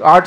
6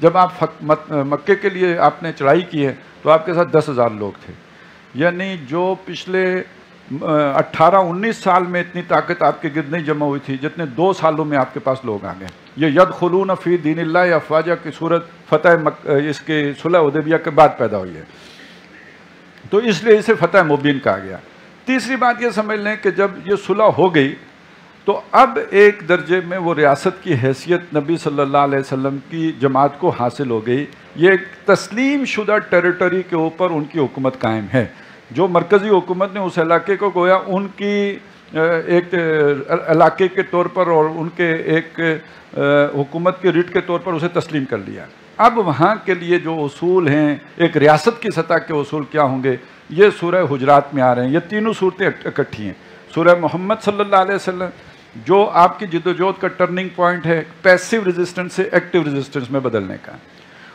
جب آپ مکے کے لیے آپ نے چڑھائی کی ہے تو آپ کے ساتھ 10,000 لوگ تھے، یعنی جو پچھلے 18-19 سال میں اتنی طاقت آپ کے گرد نہیں جمع ہوئی تھی جتنے 2 سالوں میں آپ کے پاس لوگ آ گئے. یہ یدخلون فی دین اللہ افواجہ کی صورت فتح اس کے صلح حدیبیہ کے بعد پیدا ہوئی ہے، تو اس لیے اسے فتح مبین کہا گیا. تیسری بات یہ سمجھ لیں کہ جب یہ صلح ہو گئی تو اب ایک درجے میں وہ ریاست کی حیثیت نبی صلی اللہ علیہ وسلم کی جماعت کو حاصل ہو گئی. یہ ایک تسلیم شدہ ٹیریٹری کے اوپر ان کی حکومت قائم ہے. جو مرکزی حکومت نے اس علاقے کو گویا ان کی ایک علاقے کے طور پر اور ان کے ایک حکومت کے ریٹ کے طور پر اسے تسلیم کر لیا. اب وہاں کے لیے جو اصول ہیں، ایک ریاست کی سطح کے اصول کیا ہوں گے، یہ سورہ حجرات میں آ رہے ہیں. یہ تینوں صورتیں اکٹھی ہیں. سورہ محمد صلی اللہ علیہ وسلم جو آپ کی جدوجہد کا ٹرننگ پوائنٹ ہے پیسیو ریزسٹنس سے ایکٹیو ریزسٹنس میں بدلنے کا،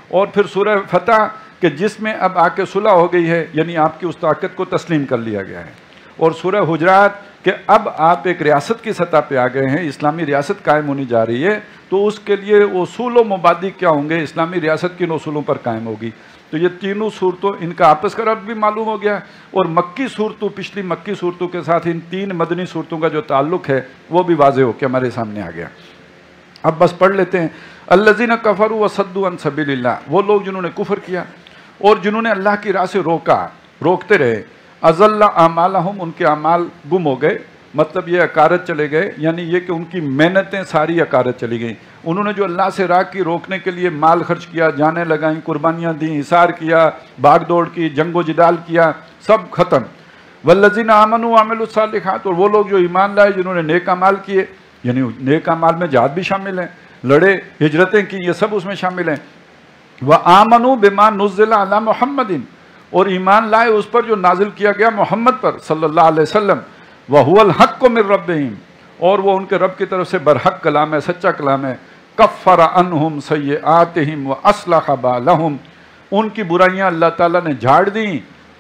اور پھر سورہ فتح کہ جس میں اب آ کے صلح ہو گئی ہے، یعنی آپ کی اس طاقت کو تسلیم کر لیا گیا ہے، اور سورہ حجرات کہ اب آپ ایک ریاست کی سطح پہ آ گئے ہیں، اسلامی ریاست قائم ہونی جا رہی ہے، تو اس کے لیے اصول و مبادی کیا ہوں گے، اسلامی ریاست کن اصولوں پر قائم ہوگی. تو یہ تینوں صورتوں ان کا آپس کا ربط بھی معلوم ہو گیا، اور مکی صورتوں پچھلی مکی صورتوں کے ساتھ ان 3 مدنی صورتوں کا جو تعلق ہے وہ بھی واضح ہو کے ہمارے سامنے آ گیا. اب بس پڑھ لیتے ہیں. الذین کفروا وصدوا عن سبیل اللہ، وہ لوگ جنہوں نے کفر کیا اور جنہوں نے اللہ کی راہ سے روکتے رہے. اضل اعمالہم، ان کے اعمال گم ہو گئے، مطلب یہ عقارت چلے گئے، یعنی یہ کہ ان کی محنتیں ساری عقارت چلی گئیں. انہوں نے جو اللہ سے راہ کی روکنے کے لیے مال خرچ کیا، جانیں لگائیں، قربانیاں دیں، اثار کیا، بھاگ دوڑ کی، جنگ و جدال کیا، سب ختم. والذین آمنوا وعملوا الصالحات، اور وہ لوگ جو ایمان لائے جنہوں نے نیک اعمال کیے، یعنی نیک اعمال میں جہاد بھی شامل ہیں، لڑے، ہجرتیں کی، یہ سب اس میں شامل ہیں. وآمنوا بما نزل علی محمد، اور ایمان لائے اس پر جو نازل کیا گیا محمد پر صلی اللہ علیہ وسلم. وَهُوَ الْحَقُّ مِن رَبِّهِمْ، اور وہ ان کے رب کی طرف سے برحق کلام ہے، سچا کلام ہے. کفر عنہم سیئاتہم واصلح بالہم، ان کی برائیاں اللہ تعالیٰ نے جھاڑ دیں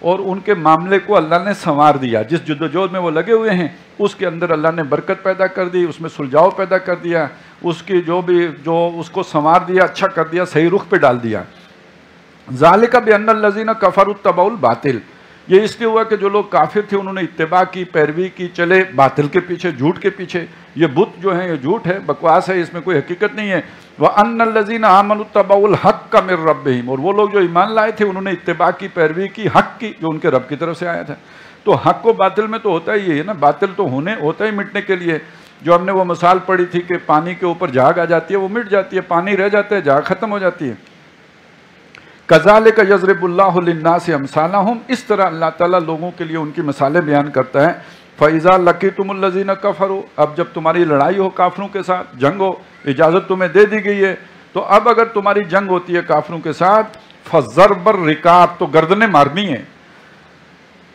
اور ان کے معاملے کو اللہ نے سنوار دیا. جس جدوجہد میں وہ لگے ہوئے ہیں اس کے اندر اللہ نے برکت پیدا کر دی، اس میں سلجھاؤ پیدا کر دیا، اس کی جو اس کو سنوار دیا، اچھا کر دیا، صحیح رخ پہ ڈال دیا. ذالک بان الذین کفروا اتبعوا الباطل، یہ اس لیے ہوا کہ جو لوگ کافر تھے انہوں نے اتباع کی، پیروی کی، چلے باطل کے پیچھے، جھوٹ کے پیچھے. یہ بت جو ہیں یہ جھوٹ ہے، بکواس ہے، اس میں کوئی حقیقت نہیں ہے. وَأَنَّ الَّذِينَ آمَنُوا اتَّبَعُوا الْحَقَّ مِن رَبِّهِمْ، اور وہ لوگ جو ایمان لائے تھے انہوں نے اتباع کی، پیروی کی، حق کی جو ان کے رب کی طرف سے آیا تھا. تو حق و باطل میں تو ہوتا ہی ہے نا، باطل تو ہوتا ہی مٹنے کے لیے. جو ہم نے وہ مثال پڑھی تھی کہ پانی کے اوپر جھاگ آ جاتی ہے، وہ مٹ جاتی ہے، پانی رہ جاتا ہے، جھاگ ختم ہو جاتی ہے. کذالک یضرب اللہ للناس امثالہم، اس طرح اللہ تعالیٰ لوگوں کے لیے ان کی مثالیں بیان کرتا ہے. فَإِذَا لَقِيتُمُ الَّذِينَ كَفَرُوا، اب جب تمہاری لڑائی ہو کافروں کے ساتھ، جنگ ہو، اجازت تمہیں دے دی گئی ہے، تو اب اگر تمہاری جنگ ہوتی ہے کافروں کے ساتھ، فَضَرْبَ الرِّقَابِ، تو گردنیں مارنی ہیں،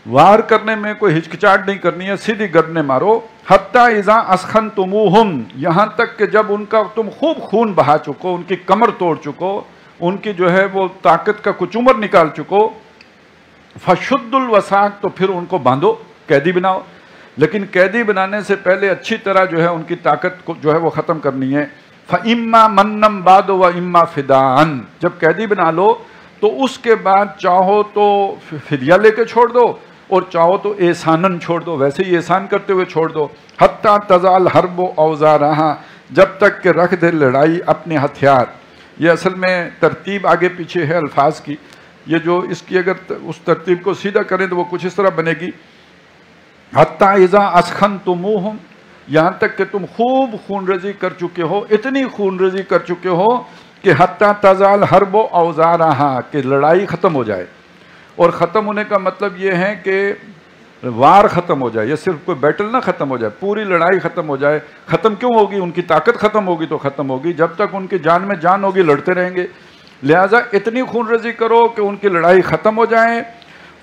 وار کرنے میں کوئی ہچکچاہٹ نہیں کرنی ہے، سیدھی گردنیں مارو. حَتَّى إِذَا أَسْخَنْتُمُوهُمْ، یہاں تک کہ جب ان کا تم خوب خون بہا چکو، ان کی کمر توڑ چکو، ان کی جو ہے وہ طاقت کا کچھ عمر نکال چکو. فَشُدُّ الْوَثَاقِ، تو پھر ان کو باندھو، قیدی بناؤ. لیکن قیدی بنانے سے پہلے اچھی طرح جو ہے ان کی طاقت کو جو ہے وہ ختم کرنی ہے. فَإِمَّا مَنًّا بَعْدُ وَإِمَّا فِدَاءً، جب قیدی بنا لو تو اس کے بعد چاہو تو فدیہ لے کے چھوڑ دو اور چاہو تو احساناً چھوڑ دو، ویسے ہی احسان کرتے ہوئے چھوڑ دو. حَتَّى تَضَعَ الْحَرْبُ أَوْزَارَهَا، جب تک کہ رکھ دے لڑائی اپنے ہتھیار. یہ اصل میں ترتیب آگے پیچھے ہے الفاظ کی، یہ جو اس کی اگر اس ترتیب کو سیدھا کریں تو وہ کچھ اس طرح بنے گی. حَتَّى إِذَا أَسْخَنْتُمُوهُمْ، یہاں تک کہ تم خوب خون ریزی کر چکے ہو، اتنی خون ریزی کر چکے ہو کہ حَتَّى تَضَعَ الْحَرْبُ أَوْزَارَهَا، کہ لڑائی ختم ہو جائے. اور ختم ہونے کا مطلب یہ ہے کہ وار ختم ہو جائے، یہ صرف کوئی بیٹل نہ ختم ہو جائے، پوری لڑائی ختم ہو جائے. ختم کیوں ہوگی؟ ان کی طاقت ختم ہوگی تو ختم ہوگی، جب تک ان کی جان میں جان ہوگی لڑتے رہیں گے. لہٰذا اتنی خون ریزی کرو کہ ان کی لڑائی ختم ہو جائے.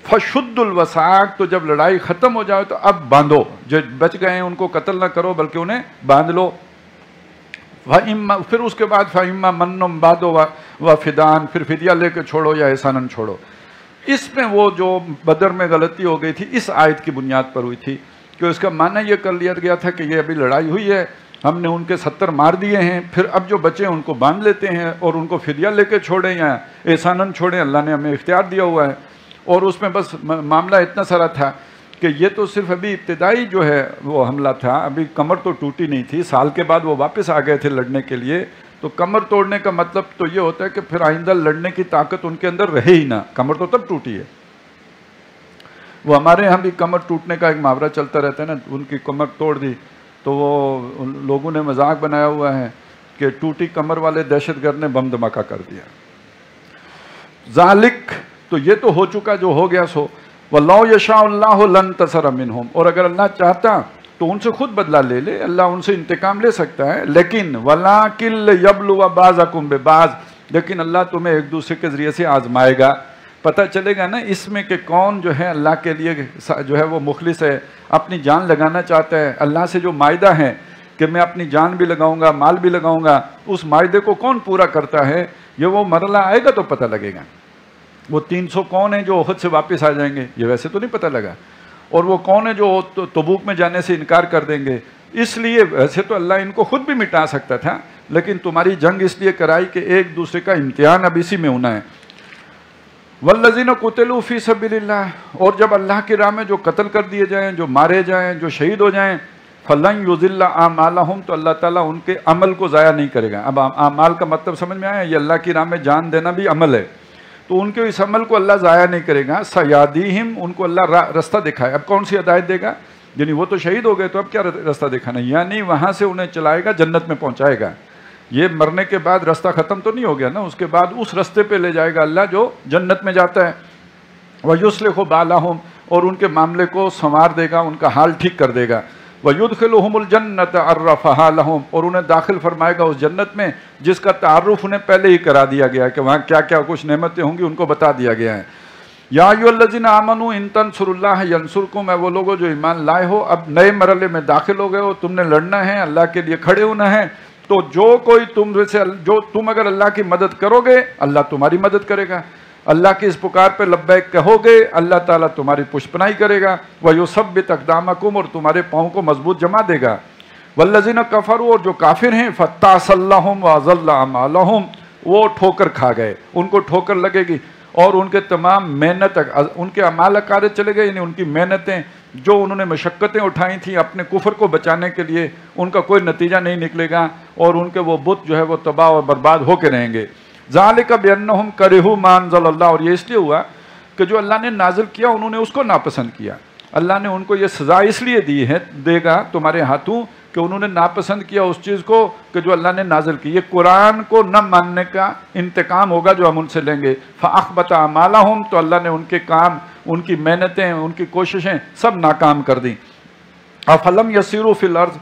فَشُدُّ الْوَثَاقِ، تو جب لڑائی ختم ہو جائے تو اب باندھو، جو بچ گئے ہیں ان کو قتل نہ کرو بلکہ انہیں باندھ لو. پھر اس کے بعد فَإِمَّا مَنًّا بَعْدُ وَفِدَاءً، پھر فدیہ لے کے چھوڑو یا احساناً چھوڑو. اس میں وہ جو بدر میں غلطی ہو گئی تھی اس آیت کی بنیاد پر ہوئی تھی کہ اس کا معنی یہ کر لیا گیا تھا کہ یہ ابھی لڑائی ہوئی ہے ہم نے ان کے 70 مار دیے ہیں، پھر اب جو بچے ان کو باندھ لیتے ہیں اور ان کو فدیہ لے کے چھوڑیں یا احساناً چھوڑیں، اللہ نے ہمیں اختیار دیا ہوا ہے۔ اور اس میں بس معاملہ اتنا سارا تھا کہ یہ تو صرف ابھی ابتدائی جو ہے وہ حملہ تھا، ابھی کمر تو ٹوٹی نہیں تھی، سال کے بعد وہ واپس آ گئے تھے لڑنے کے لیے۔ تو کمر توڑنے کا مطلب تو یہ ہوتا ہے کہ پھر آئندہ لڑنے کی طاقت ان کے اندر رہے ہی نہ، کمر تو تب ٹوٹی ہے۔ وہ ہمارے یہاں بھی کمر ٹوٹنے کا ایک محاورہ چلتا رہتا ہے نا، ان کی کمر توڑ دی تو وہ لوگوں نے مذاق بنایا ہوا ہے کہ ٹوٹی کمر والے دہشت گرد نے بم دھماکہ کر دیا۔ ذالک، تو یہ تو ہو چکا جو ہو گیا سو، وَاللَّهُ يَشَاءُ اللَّهُ لَانْتَصَرَ مِنْهُمْ، اور اگر اللہ چاہتا تو ان سے خود بدلہ لے لے، اللہ ان سے انتقام لے سکتا ہے، لیکن وَلَٰكِن لِيَبْلُوَ بَعْضَكُم بِبَعْضٍ، لیکن اللہ تمہیں ایک دوسرے کے ذریعے سے آزمائے گا۔ پتہ چلے گا نا اس میں کہ کون جو ہے اللہ کے لیے جو ہے وہ مخلص ہے، اپنی جان لگانا چاہتا ہے۔ اللہ سے جو معاہدہ ہے کہ میں اپنی جان بھی لگاؤں گا، مال بھی لگاؤں گا، اس معاہدے کو کون پورا کرتا ہے، یہ وہ مرحلہ آئے گا تو پتہ لگے گا۔ وہ 300 کون ہیں جو احد سے واپس آ جائیں گے، یہ ویسے تو نہیں پتہ لگا، اور وہ کون ہیں جو تبوک میں جانے سے انکار کر دیں گے۔ اس لیے ویسے تو اللہ ان کو خود بھی مٹا سکتا تھا، لیکن تمہاری جنگ اس لیے کرائی کہ ایک دوسرے کا امتحان اب اسی میں ہونا ہے۔ والذین قتلوا فی سبیل اللہ، اور جب اللہ کی راہ میں جو قتل کر دیے جائیں، جو مارے جائیں، جو شہید ہو جائیں، فلن یضل اعمالہم، تو اللہ تعالیٰ ان کے عمل کو ضائع نہیں کرے گا۔ اب اعمال کا مطلب سمجھ میں آیا، یہ اللہ کی راہ میں جان دینا بھی عمل ہے، تو ان کے اس عمل کو اللہ ضائع نہیں کرے گا۔ سیادیہم، ان کو اللہ رستہ دکھائے۔ اب کون سی ہدایت دے گا؟ یعنی وہ تو شہید ہو گئے تو اب کیا رستہ دکھانا، یعنی وہاں سے انہیں چلائے گا، جنت میں پہنچائے گا۔ یہ مرنے کے بعد رستہ ختم تو نہیں ہو گیا نا، اس کے بعد اس رستے پہ لے جائے گا اللہ جو جنت میں جاتا ہے۔ وَيُصْلِحُ بَالَهُمْ، اور ان کے معاملے کو سنوار دے گا، ان کا حال ٹھیک کر دے گا۔ وَيُدْخِلُهُمُ الْجَنَّةَ عَرَّفَهَا لَهُمْ، اور انہیں داخل فرمائے گا اس جنت میں جس کا تعارف انہیں پہلے ہی کرا دیا گیا ہے کہ وہاں کیا کیا کچھ نعمتیں ہوں گی، ان کو بتا دیا گیا ہے۔ یا ایھا الذین آمنوا ان تنصروا اللہ ینصرکم، ہے وہ لوگوں جو ایمان لائے ہو، اب نئے مرحلے میں داخل ہو گئے ہو، تم نے لڑنا ہے، اللہ کے لیے کھڑے ہونا ہے، تو تم اگر اللہ کی مدد کرو گے اللہ تمہاری مدد کرے گا، اللہ کی اس پکار پہ لبیک کہو گے اللہ تعالیٰ تمہاری پشپنائی کرے گا، وَيُثَبِّتْ أَقْدَامَكُمْ، اور تمہارے پاؤں کو مضبوط جما دے گا۔ وَالَّذِينَ كَفَرُوا، اور جو کافر ہیں، فَاتَّعْسَ اللَّهُمْ وَأَضَلَّ أَعْمَالَهُمْ، وہ ٹھوکر کھا گئے، ان کو ٹھوکر لگے گی، اور ان کے تمام محنت، ان کے اعمال اکارے چلے گئے، یعنی ان کی محنتیں جو انہوں نے مشقتیں اٹھائی تھیں اپنے کفر کو بچانے کے لیے، ان کا کوئی نتیجہ نہیں نکلے گا، اور ان کے وہ بت جو ہے وہ تباہ اور برباد ہو کے رہیں گے۔ ذَلِكَ بِأَنَّهُمْ كَرِهُوا مَا أَنزَلَ اللَّهُ، اور یہ اس لیے ہوا کہ جو اللہ نے نازل کیا انہوں نے اس کو ناپسند کیا۔ اللہ نے ان کو یہ سزا اس لیے دی ہے، دے گا تمہارے ہاتھوں، کہ انہوں نے ناپسند کیا اس چیز کو کہ جو اللہ نے نازل کی۔ یہ قرآن کو نہ ماننے کا انتقام ہوگا جو ہم ان سے لیں گے۔ فَأَحْبَطَ أَعْمَالَهُمْ، تو اللہ نے ان کے کام، ان کی محنتیں، ان کی کوششیں سب ناکام کر دیں۔ أَفَلَمْ يَسِيرُوا فِي الْأَرْضِ،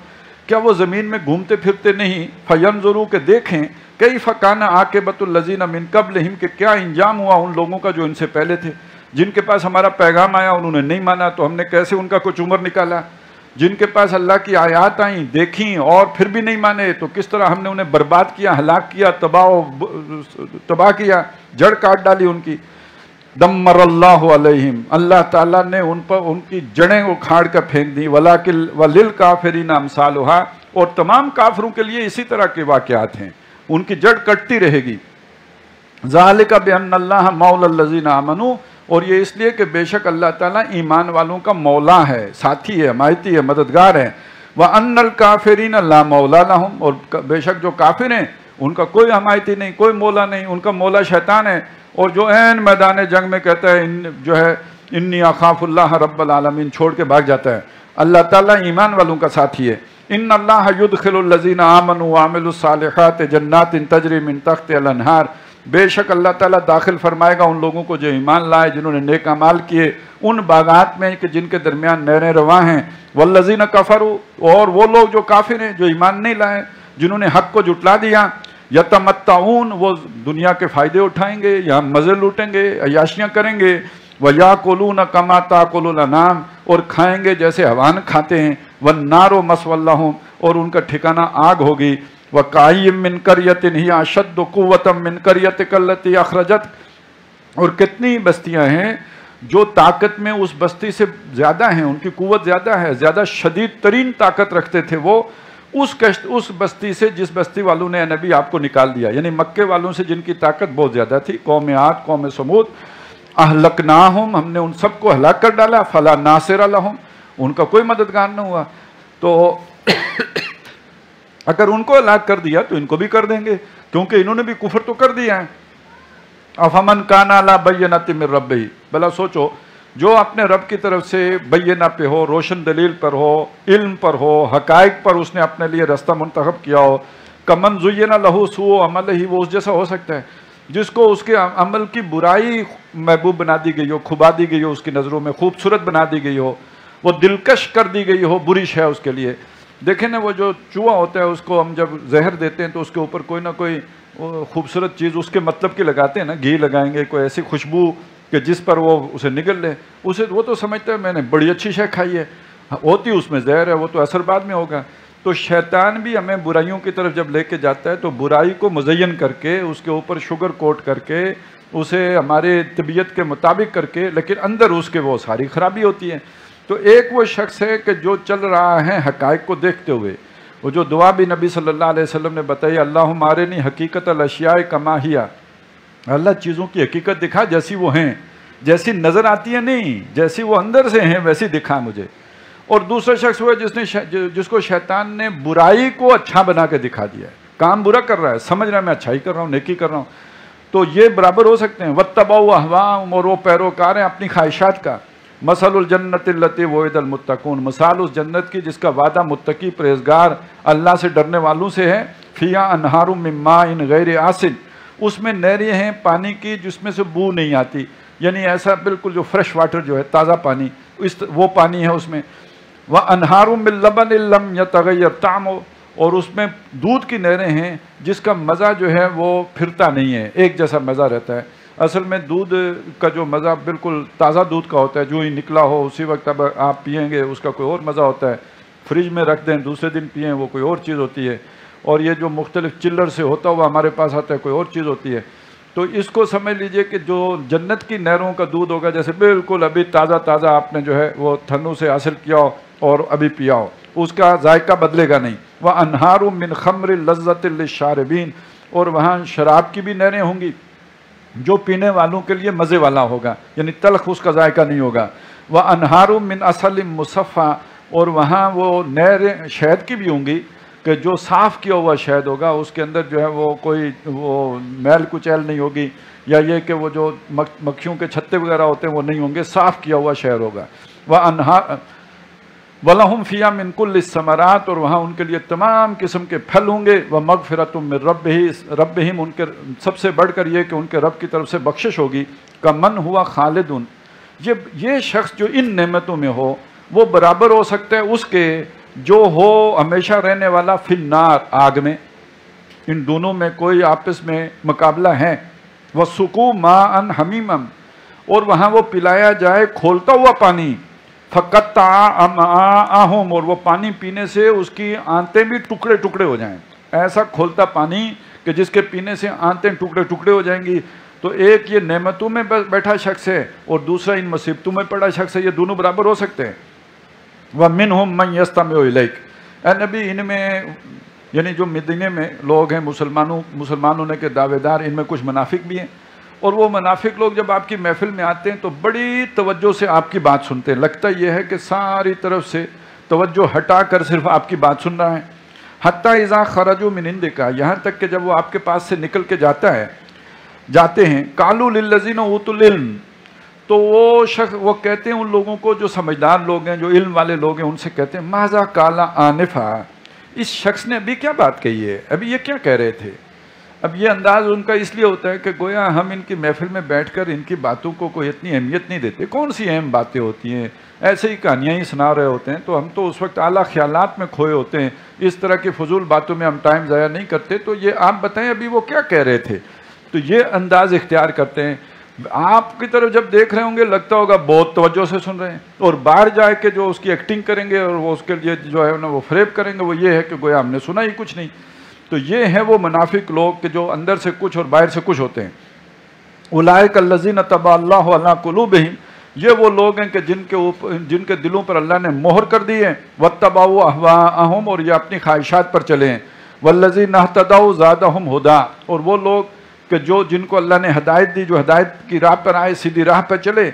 کیا وہ زمین میں گھومتے پھرتے نہیں، فَيَنْظُرُوا، کہ دیکھیں، كَيْفَ كَانَ عَاقِبَةُ الَّذِينَ مِن قَبْلِهِمْ، کہ کیا انجام ہوا ان لوگوں کا جو ان سے پہلے تھے، جن کے پاس ہمارا پیغام آیا انہوں نے نہیں مانا تو ہم نے کیسے ان کا کچھ عمر نکالا، جن کے پاس اللہ کی آیات آئیں دیکھیں اور پھر بھی نہیں مانے تو کس طرح ہم نے انہیں برباد کیا، ہلاک کیا، تباہ کیا، جڑ کاٹ ڈالی ان کی۔ دمر اللہ علیہم، اللہ تعالیٰ نے ان پر ان کی جڑیں اکھاڑ کر پھینک دی۔ وَلِلْكَافِرِينَ أَمْثَالُهَا، اور تمام کافروں کے لیے اسی طرح کے واقعات ہیں، ان کی جڑ کٹتی رہے گی۔ ذَلِكَ بِأَنَّ اللَّهَ مَوْلَى الَّذِينَ آمَنُوا، اور یہ اس لیے کہ بے شک اللہ تعالیٰ ایمان والوں کا مولا ہے، ساتھی ہے، حمایتی ہے، مددگار ہے۔ وَأَنَّ الْكَافِرِينَ لَا مَوْلَى لَهُمْ، اور بے شک جو کافر ہیں ان کا کوئی حمایتی نہیں، کوئی مولا نہیں، ان کا مولا شیطان ہے، اور جو عین میدان جنگ میں کہتا ہے جو ہے انی اخاف اللہ رب العالمین، چھوڑ کے بھاگ جاتا ہے۔ اللہ تعالیٰ ایمان والوں کا ساتھی ہے۔ ان اللہ یدخل الذین آمنوا وعملوا الصالحات جنات تجری من تحتها الانہار، بے شک اللہ تعالیٰ داخل فرمائے گا ان لوگوں کو جو ایمان لائے، جنہوں نے نیک اعمال کیے، ان باغات میں کہ جن کے درمیان نہریں رواں ہیں۔ والذین کفروا، اور وہ لوگ جو کافر ہیں، جو ایمان نہیں لائے، جنہوں نے حق کو جھٹلا دیا، یتمتعون، وہ دنیا کے فائدے اٹھائیں گے، یہاں مزے لوٹیں گے، عیاشیاں کریں گے، وَيَأْكُلُونَ كَمَا تَأْكُلُ الْأَنْعَامُ، اور کھائیں گے جیسے حیوان کھاتے ہیں، وَالنَّارُ مَثْوًى لَهُمْ، اور ان کا ٹھکانہ آگ ہوگی۔ وَكَأَيٍّ مِّن قَرْيَةٍ هِيَ أَشَدُّ قُوَّةً مِّن قَرْيَتِكَ الَّتِي أَخْرَجَتْكَ، اور کتنی بستیاں ہیں جو طاقت میں اس بستی سے زیادہ ہیں، ان کی قوت زیادہ ہے، زیادہ شدید ترین طاقت رکھتے تھے وہ، اس بستی سے جس بستی والوں نے نبی آپ کو نکال دیا، یعنی مکے والوں سے جن کی طاقت بہت زیادہ تھی، قوم عاد، قوم سمود، اہلکناہم، ہم نے ان سب کو ہلاک کر ڈالا، فلا ناصر لہم، ان کا کوئی مددگار نہ ہوا۔ تو اگر ان کو ہلاک کر دیا تو ان کو بھی کر دیں گے، کیونکہ انہوں نے بھی کفر تو کر دیا ہے۔ افمن کان علی بینۃ من ربہ، بھلا سوچو جو اپنے رب کی طرف سے بینہ پہ ہو، روشن دلیل پر ہو، علم پر ہو، حقائق پر اس نے اپنے لیے رستہ منتخب کیا ہو، کمن زین لہ سوء عملہ، وہ اس جیسا ہو سکتا ہے جس کو اس کے عمل کی برائی محبوب بنا دی گئی ہو، کھبا دی گئی ہو، اس کی نظروں میں خوبصورت بنا دی گئی ہو، وہ دلکش کر دی گئی ہو، بری شے اس کے لیے۔ دیکھیں نا، وہ جو چوہا ہوتا ہے اس کو ہم جب زہر دیتے ہیں تو اس کے اوپر کوئی نہ کوئی خوبصورت چیز اس کے مطلب کی لگاتے ہیں نا، گھی لگائیں گے، کوئی ایسی خوشبو کہ جس پر وہ اسے نگل لے، وہ تو سمجھتا ہے میں نے بڑی اچھی شے کھائی ہے، ہوتی اس میں زہر ہے، وہ تو اثر بعد میں ہوگا۔ تو شیطان بھی ہمیں برائیوں کی طرف جب لے کے جاتا ہے تو برائی کو مزین کر کے، اس کے اوپر شوگر کوٹ کر کے، اسے ہمارے طبیعت کے مطابق کر کے، لیکن اندر اس کے وہ ساری خرابی ہوتی ہے۔ تو ایک وہ شخص ہے کہ جو چل رہا ہے حقائق کو دیکھتے ہوئے، وہ جو دعا بھی نبی صلی اللہ علیہ وسلم نے بتائی، اللہم ارنی حقیقت الاشیاء کما ہی، اللہ چیزوں کی حقیقت دکھا جیسی وہ ہیں، جیسی نظر آتی ہے نہیں، جیسی وہ اندر سے ہیں ویسی دکھا مجھے۔ اور دوسرا شخص وہ ہے جس کو شیطان نے برائی کو اچھا بنا کے دکھا دیا ہے، کام برا کر رہا ہے، سمجھ رہا ہے میں اچھائی کر رہا ہوں، نیکی کر رہا ہوں۔ تو یہ برابر ہو سکتے ہیں، واتبعوا اہواءہم، اور وہ پیروکار ہیں اپنی خواہشات کا۔ مثل الجنت التی وعد المتقون، مثال اس جنت کی جس کا وعدہ متقی پرہیزگار اللہ سے ڈرنے والوں سے ہے۔ فیہا انہار من ماء غیر آسن، اس میں نہریں ہیں پانی کی جس میں سے بو نہیں آتی، یعنی ایسا بالکل جو فریش واٹر جو ہے، تازہ پانی، وہ پانی ہے اس میں۔ وَأَنْهَارٌ مِّن لَبَنٍ لَّمْ يَتَغَيَّرْ طَعْمُهُ، اور اس میں دودھ کی نہریں ہیں جس کا مزہ جو ہے وہ پھرتا نہیں ہے، ایک جیسا مزہ رہتا ہے۔ اصل میں دودھ کا جو مزہ بالکل تازہ دودھ کا ہوتا ہے، جو ہی نکلا ہو اسی وقت اب آپ پئیں گے، اس کا کوئی اور مزہ ہوتا ہے، فریج میں رکھ دیں دوسرے دن پئیں وہ کوئی اور چیز ہوتی ہے، اور یہ جو مختلف چلر سے ہوتا ہوا ہمارے پاس آتا ہے کوئی اور چیز ہوتی ہے۔ تو اس کو سمجھ لیجئے کہ جو جنت کی نہروں کا دودھ ہوگا جیسے بالکل ابھی تازہ تازہ آپ نے جو ہے وہ تھنوں سے حاصل کیا ہو اور ابھی پیا ہو، اس کا ذائقہ بدلے گا نہیں۔ وَأَنْهَارٌ مِّن خَمْرٍ لَذَّةٍ لِّلشَّارِبِينَ، اور وہاں شراب کی بھی نہریں ہوں گی جو پینے والوں کے لیے مزے والا ہوگا، یعنی تلخ اس کا ذائقہ نہیں ہوگا۔ وَأَنْهَارٌ مِّنْ عَسَلٍ مُّصَفًّى، اور وہاں وہ نہریں شہد کی بھی ہوں گی کہ جو صاف کیا ہوا شہد ہوگا، اس کے اندر جو ہے وہ کوئی وہ میل کچیل نہیں ہوگی، یا یہ کہ وہ جو مکھیوں کے چھتے وغیرہ ہوتے ہیں وہ نہیں ہوں گے، صاف کیا ہوا شہد ہوگا۔ وَلَهُمْ فِيهَا مِن كُلِّ الثَّمَرَاتِ، اور وہاں ان کے لیے تمام قسم کے پھل ہوں گے۔ وَمَغْفِرَةٌ مِّن رَبِّهِمْ، ان کے سب سے بڑھ کر یہ کہ ان کے رب کی طرف سے بخشش ہوگی۔ کَمَنْ هُوَ خَالِدٌ، یہ شخص جو ان نعمتوں میں ہو وہ برابر ہو سکتا ہے اس کے جو ہو ہمیشہ رہنے والا فی النار، آگ میں۔ ان دونوں میں کوئی آپس میں مقابلہ ہے۔ وَسُقُوا مَاءً حَمِيمًا، اور وہاں وہ پلایا جائے کھولتا ہوا پانی۔ فَقَطَّعَ أَمْعَاءَهُمْ، اور وہ پانی پینے سے اس کی آنتیں بھی ٹکڑے ٹکڑے ہو جائیں، ایسا کھولتا پانی کہ جس کے پینے سے آنتیں ٹکڑے ٹکڑے ہو جائیں گی۔ تو ایک یہ نعمتوں میں بیٹھا شخص ہے اور دوسرا ان مصیبتوں میں پڑا شخص ہے، یہ دونوں برابر ہو سکتے ہیں۔ وَمِنْهُمْ مَنْ يَسْتَمِعُ إِلَيْكَ، اے نبی ان میں یعنی جو مدینے میں لوگ ہیں مسلمان ہونے کے دعوے دار، ان میں کچھ منافق بھی ہیں، اور وہ منافق لوگ جب آپ کی محفل میں آتے ہیں تو بڑی توجہ سے آپ کی بات سنتے ہیں، لگتا یہ ہے کہ ساری طرف سے توجہ ہٹا کر صرف آپ کی بات سن رہا ہے۔ حتیٰ اذا خرجوا من عندک، یہاں تک کہ جب وہ آپ کے پاس سے نکل کے جاتے ہیں، قالوا للذین اوتوا العلم، تو وہ شخص وہ کہتے ہیں ان لوگوں کو جو سمجھدار لوگ ہیں، جو علم والے لوگ ہیں، ان سے کہتے ہیں ماذا قال آنفا، اس شخص نے ابھی کیا بات کہی ہے، ابھی یہ کیا کہہ رہے تھے۔ اب یہ انداز ان کا اس لیے ہوتا ہے کہ گویا ہم ان کی محفل میں بیٹھ کر ان کی باتوں کو کوئی اتنی اہمیت نہیں دیتے، کون سی اہم باتیں ہوتی ہیں، ایسے ہی کہانیاں ہی سنا رہے ہوتے ہیں، تو ہم تو اس وقت اعلیٰ خیالات میں کھوئے ہوتے ہیں، اس طرح کی فضول باتوں میں ہم ٹائم ضائع نہیں کرتے۔ تو یہ آپ بتائیں ابھی وہ کیا کہہ رہے تھے، تو یہ انداز اختیار کرتے ہیں۔ آپ کی طرف جب دیکھ رہے ہوں گے لگتا ہوگا بہت توجہ سے سن رہے ہیں، اور باہر جا کے جو اس کی ایکٹنگ کریں گے اور وہ اس کے لیے جو ہے نا وہ فریب کریں گے، وہ یہ ہے کہ گویا ہم نے سنا ہی کچھ نہیں۔ تو یہ ہیں وہ منافق لوگ کہ جو اندر سے کچھ اور باہر سے کچھ ہوتے ہیں۔ اولئک الذین طبع اللہ علی قلوبہم، یہ وہ لوگ ہیں کہ جن کے دلوں پر اللہ نے مہر کر دی ہے، وَاتَّبَعُوا أَهْوَاءَهُمْ، اور یہ اپنی خواہشات پر چلے ہیں، وَالَّذِينَ اهْتَدَوْا زَادَهُمْ هُدًى، اور وہ لوگ کہ جن کو اللہ نے ہدایت دی، جو ہدایت کی راہ پر آئے، سیدھی راہ پر چلے،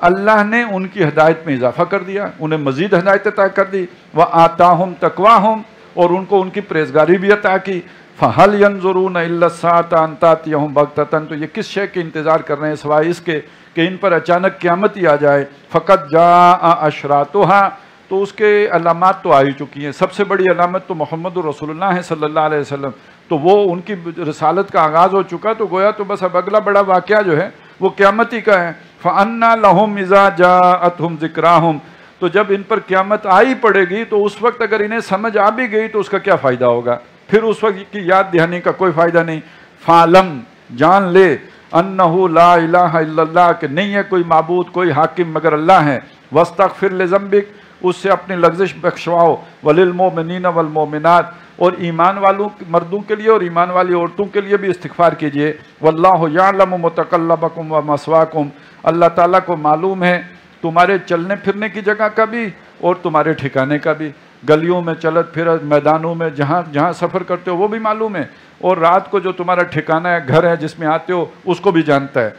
اللہ نے ان کی ہدایت میں اضافہ کر دیا، انہیں مزید ہدایت عطا کر دی، وَآتَاهُمْ تَقْوَاهُمْ، اور ان کو ان کی پرہیزگاری بھی عطا کی۔ فَهَلْ يَنظُرُونَ إِلَّا السَّاعَةَ أَن تَأْتِيَهُمْ بَغْتَةً، تو یہ کس شے کے انتظار کر رہے ہیں سوائے اس کے کہ ان پر اچانک قیامت ہی آ جائے۔ فَقَدْ جَاءَ أَشْرَاطُهَا، تو اس کے علامات تو آ ہی چکی ہیں۔ سب سے بڑی علامت تو محمد رسول اللہ ہے صلی اللہ علیہ وسلم، تو وہ ان کی رسالت کا آغاز ہو چکا، تو گویا تو بس اب اگلا بڑا واقعہ جو ہے وہ قیامت ہی کا ہے۔ فَأَنَّا لَهُمْ إِذَا جَاءَتْهُمْ ذِكْرَاهُمْ، تو جب ان پر قیامت آ ہی پڑے گی تو اس وقت اگر انہیں سمجھ آ بھی گئی تو اس کا کیا فائدہ ہوگا، پھر اس وقت کی یاد دہانی کا کوئی فائدہ نہیں۔ فَعْلَمْ، جان لے، أَنَّهُ لَا إِلَٰهَ إِلَّا اللَّهُ، کہ نہیں ہے کوئی معبود، کوئی حاکم مگر اللہ ہے۔ وَاسْتَغْفِرْ لِذَنبِكَ، اس سے اپنی لغزش بخشواؤ۔ وَلِلْمُؤْمِنِينَ وَالْمُؤْمِنَاتِ، اور ایمان والوں مردوں کے لیے اور ایمان والی عورتوں کے لیے بھی استغفار کیجئے۔ وَاللَّهُ يَعْلَمُ مُتَقَلَّبَكُمْ وَمَثْوَاكُمْ، اللہ تعالیٰ کو معلوم ہے تمہارے چلنے پھرنے کی جگہ کا بھی اور تمہارے ٹھکانے کا بھی، گلیوں میں چلت پھرت، میدانوں میں جہاں سفر کرتے ہو وہ بھی معلوم ہے، اور رات کو جو تمہارا ٹھکانہ ہے، گھر ہے جس میں آتے ہو، اس کو بھی جانتا ہے۔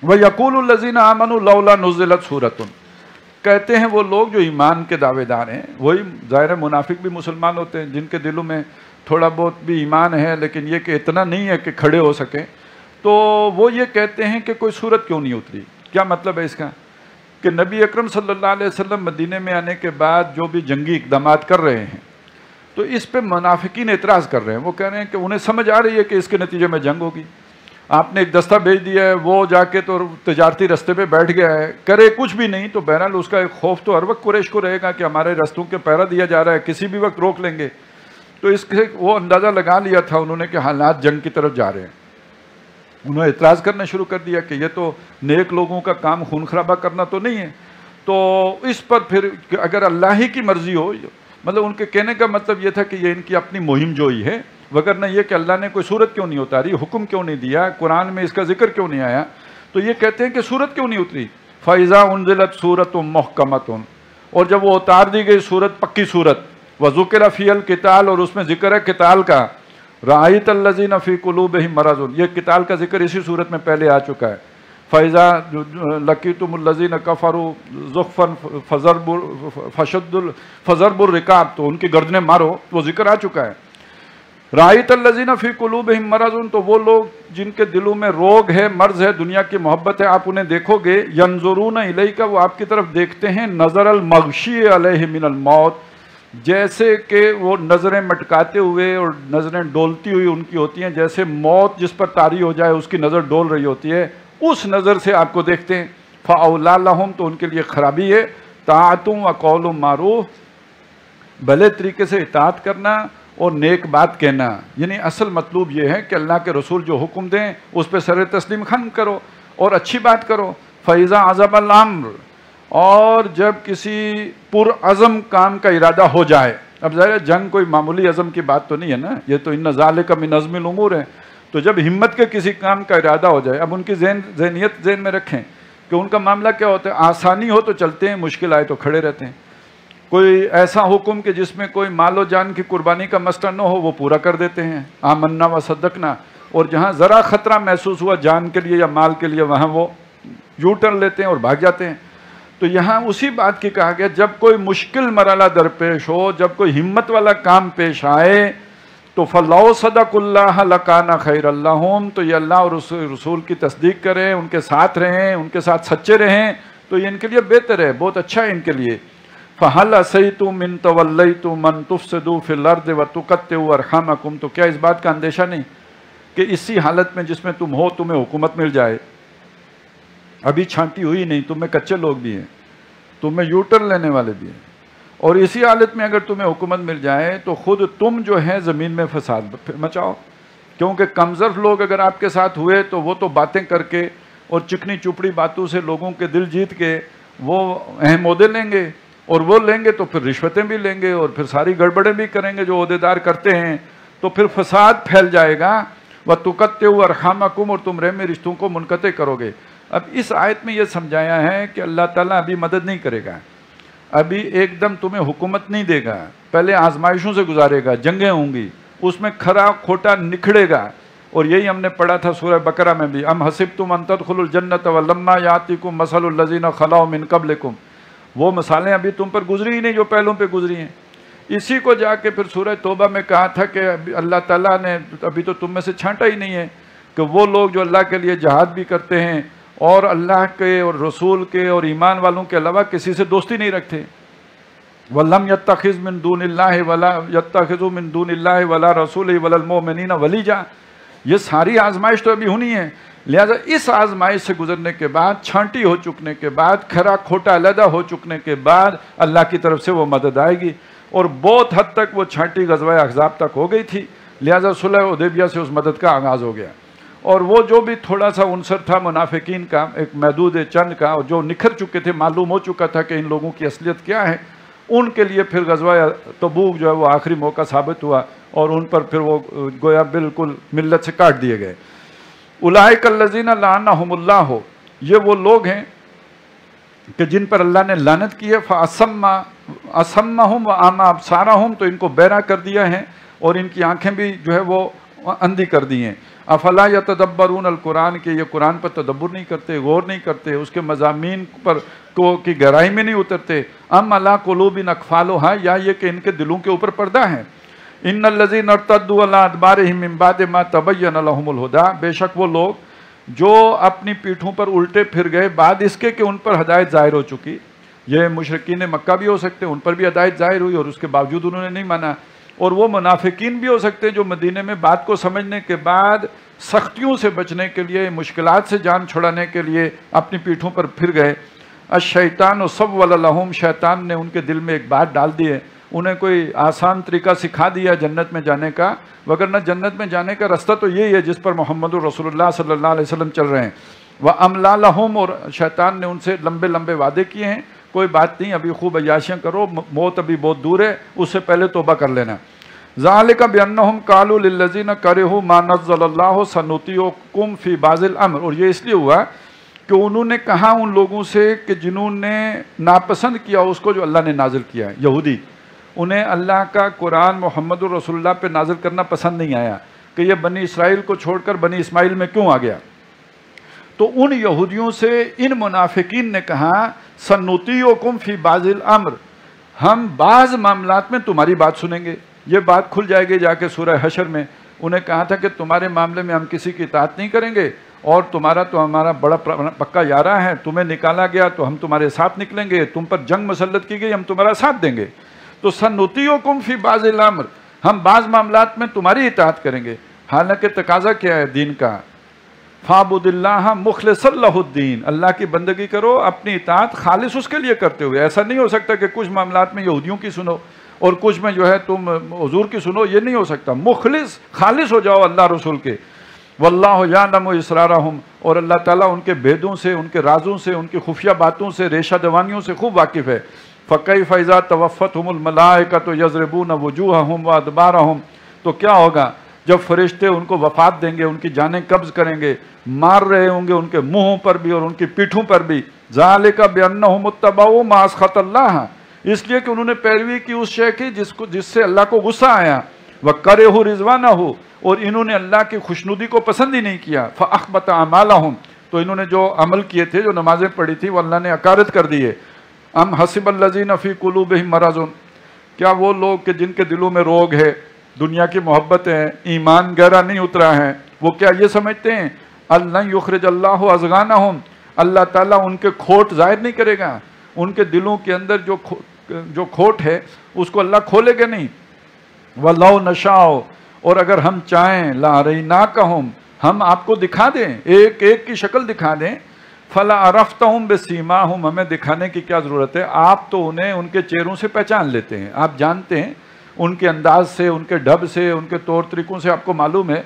وَيَقُولُ الَّذِينَ آمَنُوا لَوْلَا نُزِّلَتْ سُورَةٌ، کہتے ہیں وہ لوگ جو ایمان کے دعوے دار ہیں، وہی ظاہر منافق بھی مسلمان ہوتے ہیں جن کے دلوں میں تھوڑا بہت بھی ایمان ہے، لیکن یہ کہ اتنا نہیں ہے کہ کھڑے ہو سکیں، تو وہ یہ کہتے ہیں کہ کوئی سورت کیوں نہیں اتری۔ کیا مطلب ہے اس کا؟ کہ نبی اکرم صلی اللہ علیہ وسلم مدینے میں آنے کے بعد جو بھی جنگی اقدامات کر رہے ہیں، تو اس پہ منافقین اعتراض کر رہے ہیں۔ وہ کہہ رہے ہیں کہ انہیں سمجھ آ رہی ہے کہ اس کے نتیجے میں جنگ ہوگی، آپ نے ایک دستہ بھیج دیا ہے، وہ جا کے تو تجارتی رستے پہ بیٹھ گیا ہے، کرے کچھ بھی نہیں، تو بہرحال اس کا ایک خوف تو ہر وقت قریش کو رہے گا کہ ہمارے رستوں کے پہرا دیا جا رہا ہے، کسی بھی وقت روک لیں گے۔ تو اس کے وہ اندازہ لگا لیا تھا انہوں نے کہ حالات جنگ کی طرف جا رہے ہیں۔ انہوں نے اعتراض کرنا شروع کر دیا کہ یہ تو نیک لوگوں کا کام خون خرابہ کرنا تو نہیں ہے۔ تو اس پر پھر اگر اللہ ہی کی مرضی ہو، مطلب ان کے کہنے کا مطلب یہ تھا کہ یہ ان کی اپنی مہم جوئی ہے، وگرنہ یہ کہ اللہ نے کوئی صورت کیوں نہیں اتاری، حکم کیوں نہیں دیا، قرآن میں اس کا ذکر کیوں نہیں آیا، تو یہ کہتے ہیں کہ صورت کیوں نہیں اتری۔ فَإِذَا أُنزِلَتْ سُورَةٌ مُحْكَمَةٌ، اور جب وہ اتار دی گئی صورت، پکی صورت، وَذُكِرَ فِيهَا الْقِتَالُ، اور اس میں ذکر ہے قتال کا، رَأَيْتَ الَّذِينَ فِي قُلُوبِهِم مَرَضٌ، یہ قتال کا ذکر اسی صورت میں پہلے آ چکا ہے۔ فَإِذَا لَقِيتُمُ الَّذِينَ كَفَرُوا زُحْفًا فَضَرْبُوا الرِّقَابِ، تو ان کی گردنیں مارو، وہ ذکر آ چکا ہے۔ رَأَيْتَ الَّذِينَ فِي قُلُوبِهِم مَرَضٌ، تو وہ لوگ جن کے دلوں میں روگ ہے، مرض ہے، دنیا کی محبت ہے، آپ انہیں دیکھو گے، يَنظُرُونَ إِلَيْكَ، وہ آپ کی طرف دیکھتے ہیں، نظر المغشی علیہ من الموت، جیسے کہ وہ نظریں مٹکاتے ہوئے اور نظریں ڈولتی ہوئی ان کی ہوتی ہیں، جیسے موت جس پر طاری ہو جائے اس کی نظر ڈول رہی ہوتی ہے، اس نظر سے آپ کو دیکھتے ہیں۔ فَأَوْلَىٰ لَهُمْ، تو ان کے لیے خرابی ہے، طاعتٌ وَقَوْلٌ مَعْرُوفٌ، بھلے طریقے سے اطاعت کرنا اور نیک بات کہنا، یعنی اصل مطلوب یہ ہے کہ اللہ کے رسول جو حکم دیں اس پہ سر تسلیم خم کرو اور اچھی بات کرو۔ فَإِذَا عَزَمَ الْأَمْرُ، اور جب کسی پرعزم کام کا ارادہ ہو جائے، اب ظاہر جنگ کوئی معمولی عزم کی بات تو نہیں ہے نا، یہ تو اِنَّ ذَلِكَ مِنْ عَزْمِ الْأُمُورِ ہے، تو جب ہمت کے کسی کام کا ارادہ ہو جائے، اب ان کی ذہنیت ذہن میں رکھیں کہ ان کا معاملہ کیا ہوتا ہے، آسانی ہو تو چلتے ہیں، مشکل آئے تو کھڑے رہتے ہیں۔ کوئی ایسا حکم کہ جس میں کوئی مال و جان کی قربانی کا مسئلہ نہ ہو، وہ پورا کر دیتے ہیں، آمنا و صدقنا، اور جہاں ذرا خطرہ محسوس ہوا جان کے لیے یا مال کے لیے، وہاں وہ یو ٹرن لیتے ہیں اور بھاگ جاتے ہیں۔ تو یہاں اسی بات کی کہا گیا، جب کوئی مشکل مرحلہ درپیش ہو، جب کوئی ہمت والا کام پیش آئے، تو فَلَوْ صَدَقُ اللَّهَ لَكَانَ خَيْرًا لَهُمْ، تو یہ اللہ اور رسول کی تصدیق کریں، ان کے ساتھ رہیں، ان کے ساتھ سچے رہیں، تو یہ ان کے لیے بہتر ہے، بہت اچھا ہے ان کے لیے۔ فَهَلْ عَصَيْتُمْ إِن تَوَلَّيْتُمْ أَن تُفْسِدُوا فِي الْأَرْضِ وَتُقَطِّعُوا أَرْحَامَكُمْ، تو کیا اس بات کا اندیشہ نہیں کہ اسی حالت میں جس میں تم ہو تمہیں حکومت مل جائے، ابھی چھانٹی ہوئی نہیں، تمہیں کچے لوگ بھی ہیں، تمہیں یو ٹرن لینے والے بھی ہیں، اور اسی حالت میں اگر تمہیں حکومت مل جائے تو خود تم جو ہے زمین میں فساد مچاؤ، کیونکہ کمزور لوگ اگر آپ کے ساتھ ہوئے تو وہ تو باتیں کر کے اور چکنی چپڑی باتوں سے لوگوں کے دل جیت کے وہ اہم عہدے لیں گے، اور وہ لیں گے تو پھر رشوتیں بھی لیں گے اور پھر ساری گڑبڑیں بھی کریں گے جو عہدیدار کرتے ہیں، تو پھر فساد پھیل جائے گا۔ وَتُقَطِّعُوا أَرْحَامَكُمْ، اور تم رحم رشتوں کو منقطع کرو گے۔ اب اس آیت میں یہ سمجھایا ہے کہ اللہ تعالیٰ ابھی مدد نہیں کرے گا، ابھی ایک دم تمہیں حکومت نہیں دے گا، پہلے آزمائشوں سے گزارے گا، جنگیں ہوں گی، اس میں کھرا کھوٹا نکھڑے گا. اور یہی ہم نے پڑھا تھا سورہ بقرہ میں بھی، ام حسبتم ان تدخلوا الجنۃ ولما یاتکم مثل الذین خلوا من قبلکم، وہ مثالیں ابھی تم پر گزری ہی نہیں جو پہلوں پہ گزری ہیں. اسی کو جا کے پھر سورہ توبہ میں کہا تھا کہ اللہ تعالیٰ نے ابھی تو تم میں سے چھانٹا ہی نہیں ہے کہ وہ لوگ جو اللہ کے لیے جہاد بھی کرتے ہیں اور اللہ کے اور رسول کے اور ایمان والوں کے علاوہ کسی سے دوستی نہیں رکھتے. وَلَمْ يَتَّخِذْ مِن دُونِ اللَّهِ وَلَا يَتَّخِذُ مِن دُونِ اللَّهِ وَلَا رَسُولِهِ وَلَا الْمُؤْمِنِينَ وَلِيجًا. یہ ساری آزمائش تو ابھی ہونی ہے، لہذا اس آزمائش سے گزرنے کے بعد، چھانٹی ہو چکنے کے بعد، کھرا کھوٹا علیحدہ ہو چکنے کے بعد اللہ کی طرف سے وہ مدد آئے گی. اور بہت حد تک وہ چھانٹی غزوہ احزاب تک ہو گئی تھی، لہذا صلح حدیبیہ سے اس مدد کا آغاز ہو گیا. اور وہ جو بھی تھوڑا سا عنصر تھا منافقین کا، ایک محدود چند کا، اور جو نکھر چکے تھے، معلوم ہو چکا تھا کہ ان لوگوں کی اصلیت کیا ہے، ان کے لیے پھر غزوہ تبوک جو ہے وہ آخری موقع ثابت ہوا اور ان پر پھر وہ گویا بالکل ملت سے کاٹ دیے گئے. اولئک الذین لعنہم اللہ، یہ وہ لوگ ہیں کہ جن پر اللہ نے لعنت کی ہے. فَأَصَمَّهُمْ وَأَعْمَىٰ أَبْصَارَهُمْ، تو ان کو بہرا کر دیا ہے اور ان کی آنکھیں بھی جو ہے وہ اندھی کر دی ہیں. افلا یتدبرون القرآن، کہ یہ قرآن پر تدبر نہیں کرتے، غور نہیں کرتے، اس کے مضامین پر کی گہرائی میں نہیں اترتے. ام علی قلوب اقفالها، یا یہ کہ ان کے دلوں کے اوپر پردہ ہے. ان الذین ارتدوا علی ادبارہم من بعد ما تبین لهم الہدی، بے شک وہ لوگ جو اپنی پیٹھوں پر الٹے پھر گئے بعد اس کے کہ ان پر ہدایت ظاہر ہو چکی. یہ مشرکین مکہ بھی ہو سکتے، ان پر بھی ہدایت ظاہر ہوئی اور اس کے باوجود انہوں نے نہیں مانا. اور وہ منافقین بھی ہو سکتے جو مدینے میں بات کو سمجھنے کے بعد سختیوں سے بچنے کے لیے، مشکلات سے جان چھڑانے کے لیے اپنی پیٹھوں پر پھر گئے. الشیطان سول لہم، شیطان نے ان کے دل میں ایک بات ڈال دی ہے، انہیں کوئی آسان طریقہ سکھا دیا جنت میں جانے کا، وگرنہ جنت میں جانے کا رستہ تو یہی ہے جس پر محمد رسول اللہ صلی اللہ علیہ وسلم چل رہے ہیں. وَأَمْلَا لَهُمْ، اور شیطان نے ان سے لمبے لمبے وعدے کیے ہیں، کوئی بات نہیں، ابھی خوب عیاشیاں کرو، موت ابھی بہت دور ہے، اس سے پہلے توبہ کر لینا. ذَلِكَ بِأَنَّهُمْ قَالُوا لِلَّذِينَ كَرِهُوا مَا نَزَّلَ اللَّهُ سَنُطِيعُكُمْ فِي بَعْضِ الْأَمْرِ، اور یہ اس لیے ہوا کہ انہوں نے کہا ان لوگوں سے کہ جنہوں نے ناپسند کیا اس کو جو اللہ نے نازل کیا ہے، یہودی، انہیں اللہ کا قرآن محمد رسول اللہ پہ نازل کرنا پسند نہیں آیا کہ یہ بنی اسرائیل کو چھوڑ کر بنی اسماعیل میں کیوں آ گیا. تو ان یہودیوں سے ان منافقین نے کہا سنطیعکم فی بعض الامر، ہم بعض معاملات میں تمہاری بات سنیں گے. یہ بات کھل جائے گی جا کے سورہ حشر میں. انہیں کہا تھا کہ تمہارے معاملے میں ہم کسی کی اطاعت نہیں کریں گے، اور تمہارا تو ہمارا بڑا پکا یارہ ہے، تمہیں نکالا گیا تو ہم تمہارے ساتھ نکلیں گے، تم پر جنگ مسلط کی گئی ہم تمہارا ساتھ دیں گے. تو سنطیعکم فی بعض الامر، ہم بعض معاملات میں تمہاری اطاعت کریں گے. حالانکہ تقاضا کیا ہے دین کا؟ فَعْبُدِ اللَّهَ مُخْلِصًا لَهُ الدِّينَ، اللہ کی بندگی کرو اپنی اطاعت خالص اس کے لیے کرتے ہوئے. ایسا نہیں ہو سکتا کہ کچھ معاملات میں یہودیوں کی سنو اور کچھ میں جو ہے تم حضور کی سنو، یہ نہیں ہو سکتا. مخلص خالص ہو جاؤ اللہ رسول کے. وَاللَّهُ يَعْلَمُ إِسْرَارَهُمْ، اور اللہ تعالیٰ ان کے بھیدوں سے، ان کے رازوں سے، ان کی خفیہ باتوں سے، ریشہ دوانیوں سے خوب واقف ہے. فَكَيْفَ إِذَا تَوَفَّتْهُمُ الْمَلَائِكَةُ يَضْرِبُونَ وُجُوهَهُمْ وَأَدْبَارَهُمْ، تو کیا ہوگا جب فرشتے ان کو وفات دیں گے، ان کی جانیں قبض کریں گے، مار رہے ہوں گے ان کے منہوں پر بھی اور ان کی پیٹھوں پر بھی. ذَلِكَ بِأَنَّهُمُ اتَّبَعُوا مَا أَسْخَطَ اللَّهَ، اس لیے کہ انہوں نے پیروی کی اس شے کی جس سے اللہ کو غصہ آیا. وَكَرِهُ رِضْوَانَهُ، اور انہوں نے اللہ کی خوشنودی کو پسند ہی نہیں کیا. فَأَحْبَطَ أَعْمَالَهُمْ، تو انہوں نے جو عمل کیے تھے، جو نمازیں پڑھی تھی، وہ اللہ نے اکارت کر دیے. ام حسب الذین فی قلوبہم مرض، کیا وہ لوگ کہ جن کے دلوں میں روگ ہے، دنیا کی محبت ہے، ایمان گہرا نہیں اترا ہے، وہ کیا یہ سمجھتے ہیں اللہ یخرج اللہ اضغانہم، اللہ تعالیٰ ان کے کھوٹ ظاہر نہیں کرے گا، ان کے دلوں کے اندر جو کھوٹ ہے اس کو اللہ کھولے گا نہیں. وَلَوْ نَشَاءُ، اور اگر ہم چاہیں لَأَرَيْنَاكَهُمْ، ہم آپ کو دکھا دیں، ایک ایک کی شکل دکھا دیں. فَلَا عَرَفْتَهُمْ بِسِيمَاهُمْ، ہمیں دکھانے کی کیا ضرورت ہے، آپ تو انہیں ان کے چہروں سے پہچان لیتے ہیں، آپ جانتے ہیں ان کے انداز سے، ان کے ڈھب سے، ان کے طور طریقوں سے آپ کو معلوم ہے.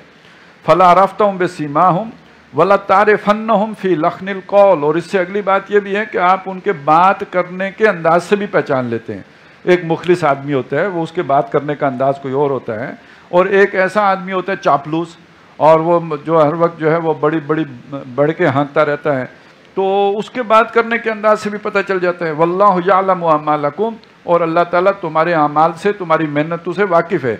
فَلَا عَرَفْتَهُمْ بِسِيمَاهُمْ وَلَا تَعْرِفَنَّهُمْ فِي لَحْنِ الْقَوْلِ، اور اس سے اگلی بات یہ بھی ہے کہ آپ ان کے بات کرنے کے انداز سے بھی پہچان لیتے ہیں. ایک مخلص آدمی ہوتا ہے، وہ اس کے بات کرنے کا انداز کوئی اور ہوتا ہے، اور ایک ایسا آدمی ہوتا ہے چاپلوس، اور وہ جو ہر وقت جو ہے وہ بڑی بڑی بڑھ کے ہانکتا رہتا ہے. تو اس کے بات کرنے کے انداز سے بھی پتہ چل جاتا ہے واللہ یعلم اعمالکم، اور اللہ تعالیٰ تمہارے اعمال سے، تمہاری محنتوں سے واقف ہے.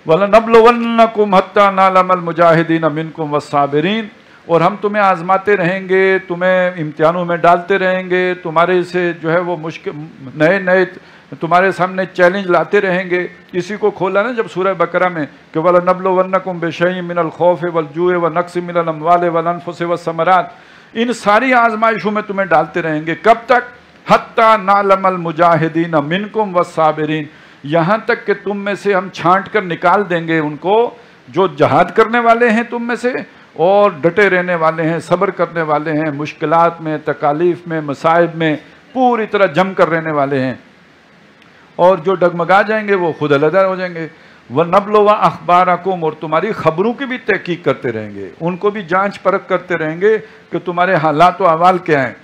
وَلَنَبْلُوَنَّكُمْ حَتَّى نَعْلَمَ الْمُجَاهِدِينَ مِنْكُمْ وَالصَّابِرِينَ، اور ہم تمہیں آزماتے رہیں گے، تمہیں امتحانوں میں ڈالتے رہیں گے، تمہارے سے جو ہے وہ مشکل نئے نئے تمہارے سامنے چیلنج لاتے رہیں گے. اسی کو کھولا نا جب سورہ بقرہ میں کہ وَلَنَبْلُوَنَّكُمْ بِشَيْءٍ مِّنَ الْخَوْفِ وَالْجُوعِ وَنَقْصٍ مِّنَ الْأَمْوَالِ وَالْأَنفُسِ وَالثَّمَرَاتِ، ان ساری آزمائشوں میں تمہیں ڈالتے رہیں گے. کب تک؟ حَتَّى نَعْلَمَ الْمُجَاهِدِينَ مِنْكُمْ وَالصَّابِرِينَ، یہاں تک کہ تم میں سے ہم چھانٹ کر نکال دیں گے ان کو جو جہاد کرنے والے ہیں تم میں سے، اور ڈٹے رہنے والے ہیں، صبر کرنے والے ہیں، مشکلات میں، تکالیف میں، مصائب میں پوری طرح جم کر رہنے والے ہیں، اور جو ڈگمگا جائیں گے وہ خود علیحدہ ہو جائیں گے. وَنَبْلُوَ أَخْبَارَكُمْ، اور تمہاری خبروں کی بھی تحقیق کرتے رہیں گے، ان کو بھی جانچ پرکھ کرتے رہیں گے کہ تمہارے حالات و احوال کیا ہیں.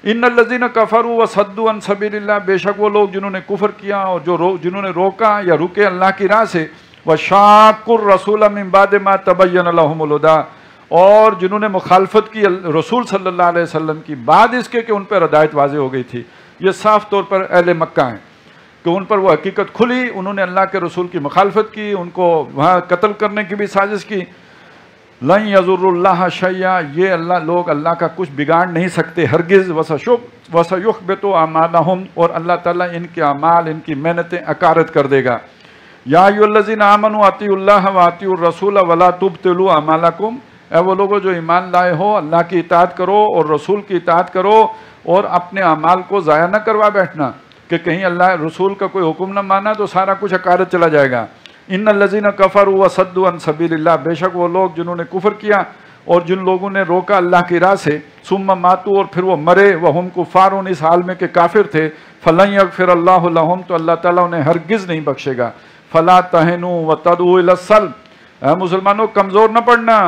ان الذین کفروا وصدوا عن سبیل اللہ، بے شک وہ لوگ جنہوں نے کفر کیا اور جنہوں نے روکا یا رکے اللہ کی راہ سے، وشاقوا الرسول من بعد ما تبین لهم الہدی، اور جنہوں نے مخالفت کی رسول صلی اللہ علیہ وسلم کی بعد اس کے کہ ان پر ہدایت واضح ہو گئی تھی. یہ صاف طور پر اہل مکہ ہیں کہ ان پر وہ حقیقت کھلی، انہوں نے اللہ کے رسول کی مخالفت کی، ان کو وہاں قتل کرنے کی بھی سازش کی. لن یضر اللہ شیئا، یہ اللہ لوگ اللہ کا کچھ بگاڑ نہیں سکتے ہرگز. وسیحبط اعمالہم، اور اللہ تعالیٰ ان کے اعمال، ان کی محنتیں اکارت کر دے گا. یا ایھا الذین آمنوا اطیعوا اللہ واطیعوا الرسول ولا تبطلوا اعمالکم، اے وہ لوگوں جو ایمان لائے ہو، اللہ کی اطاعت کرو اور رسول کی اطاعت کرو، اور اپنے اعمال کو ضائع نہ کروا بیٹھنا کہ کہیں اللہ رسول کا کوئی حکم نہ مانا تو سارا کچھ اکارت چلا جائے گا. ان الذین کفروا وصدوا عن سبیل اللہ، بے شک وہ لوگ جنہوں نے کفر کیا اور جن لوگوں نے روکا اللہ کی راہ سے، ثم ماتوا، اور پھر وہ مرے، وہم کفار، اس حال میں کہ کافر تھے، فلن یغفر اللہ لہم، تو اللہ تعالیٰ انہیں ہرگز نہیں بخشے گا. فلا تہنوا وتدعوا الی السلم، اے مسلمانوں کمزور نہ پڑنا،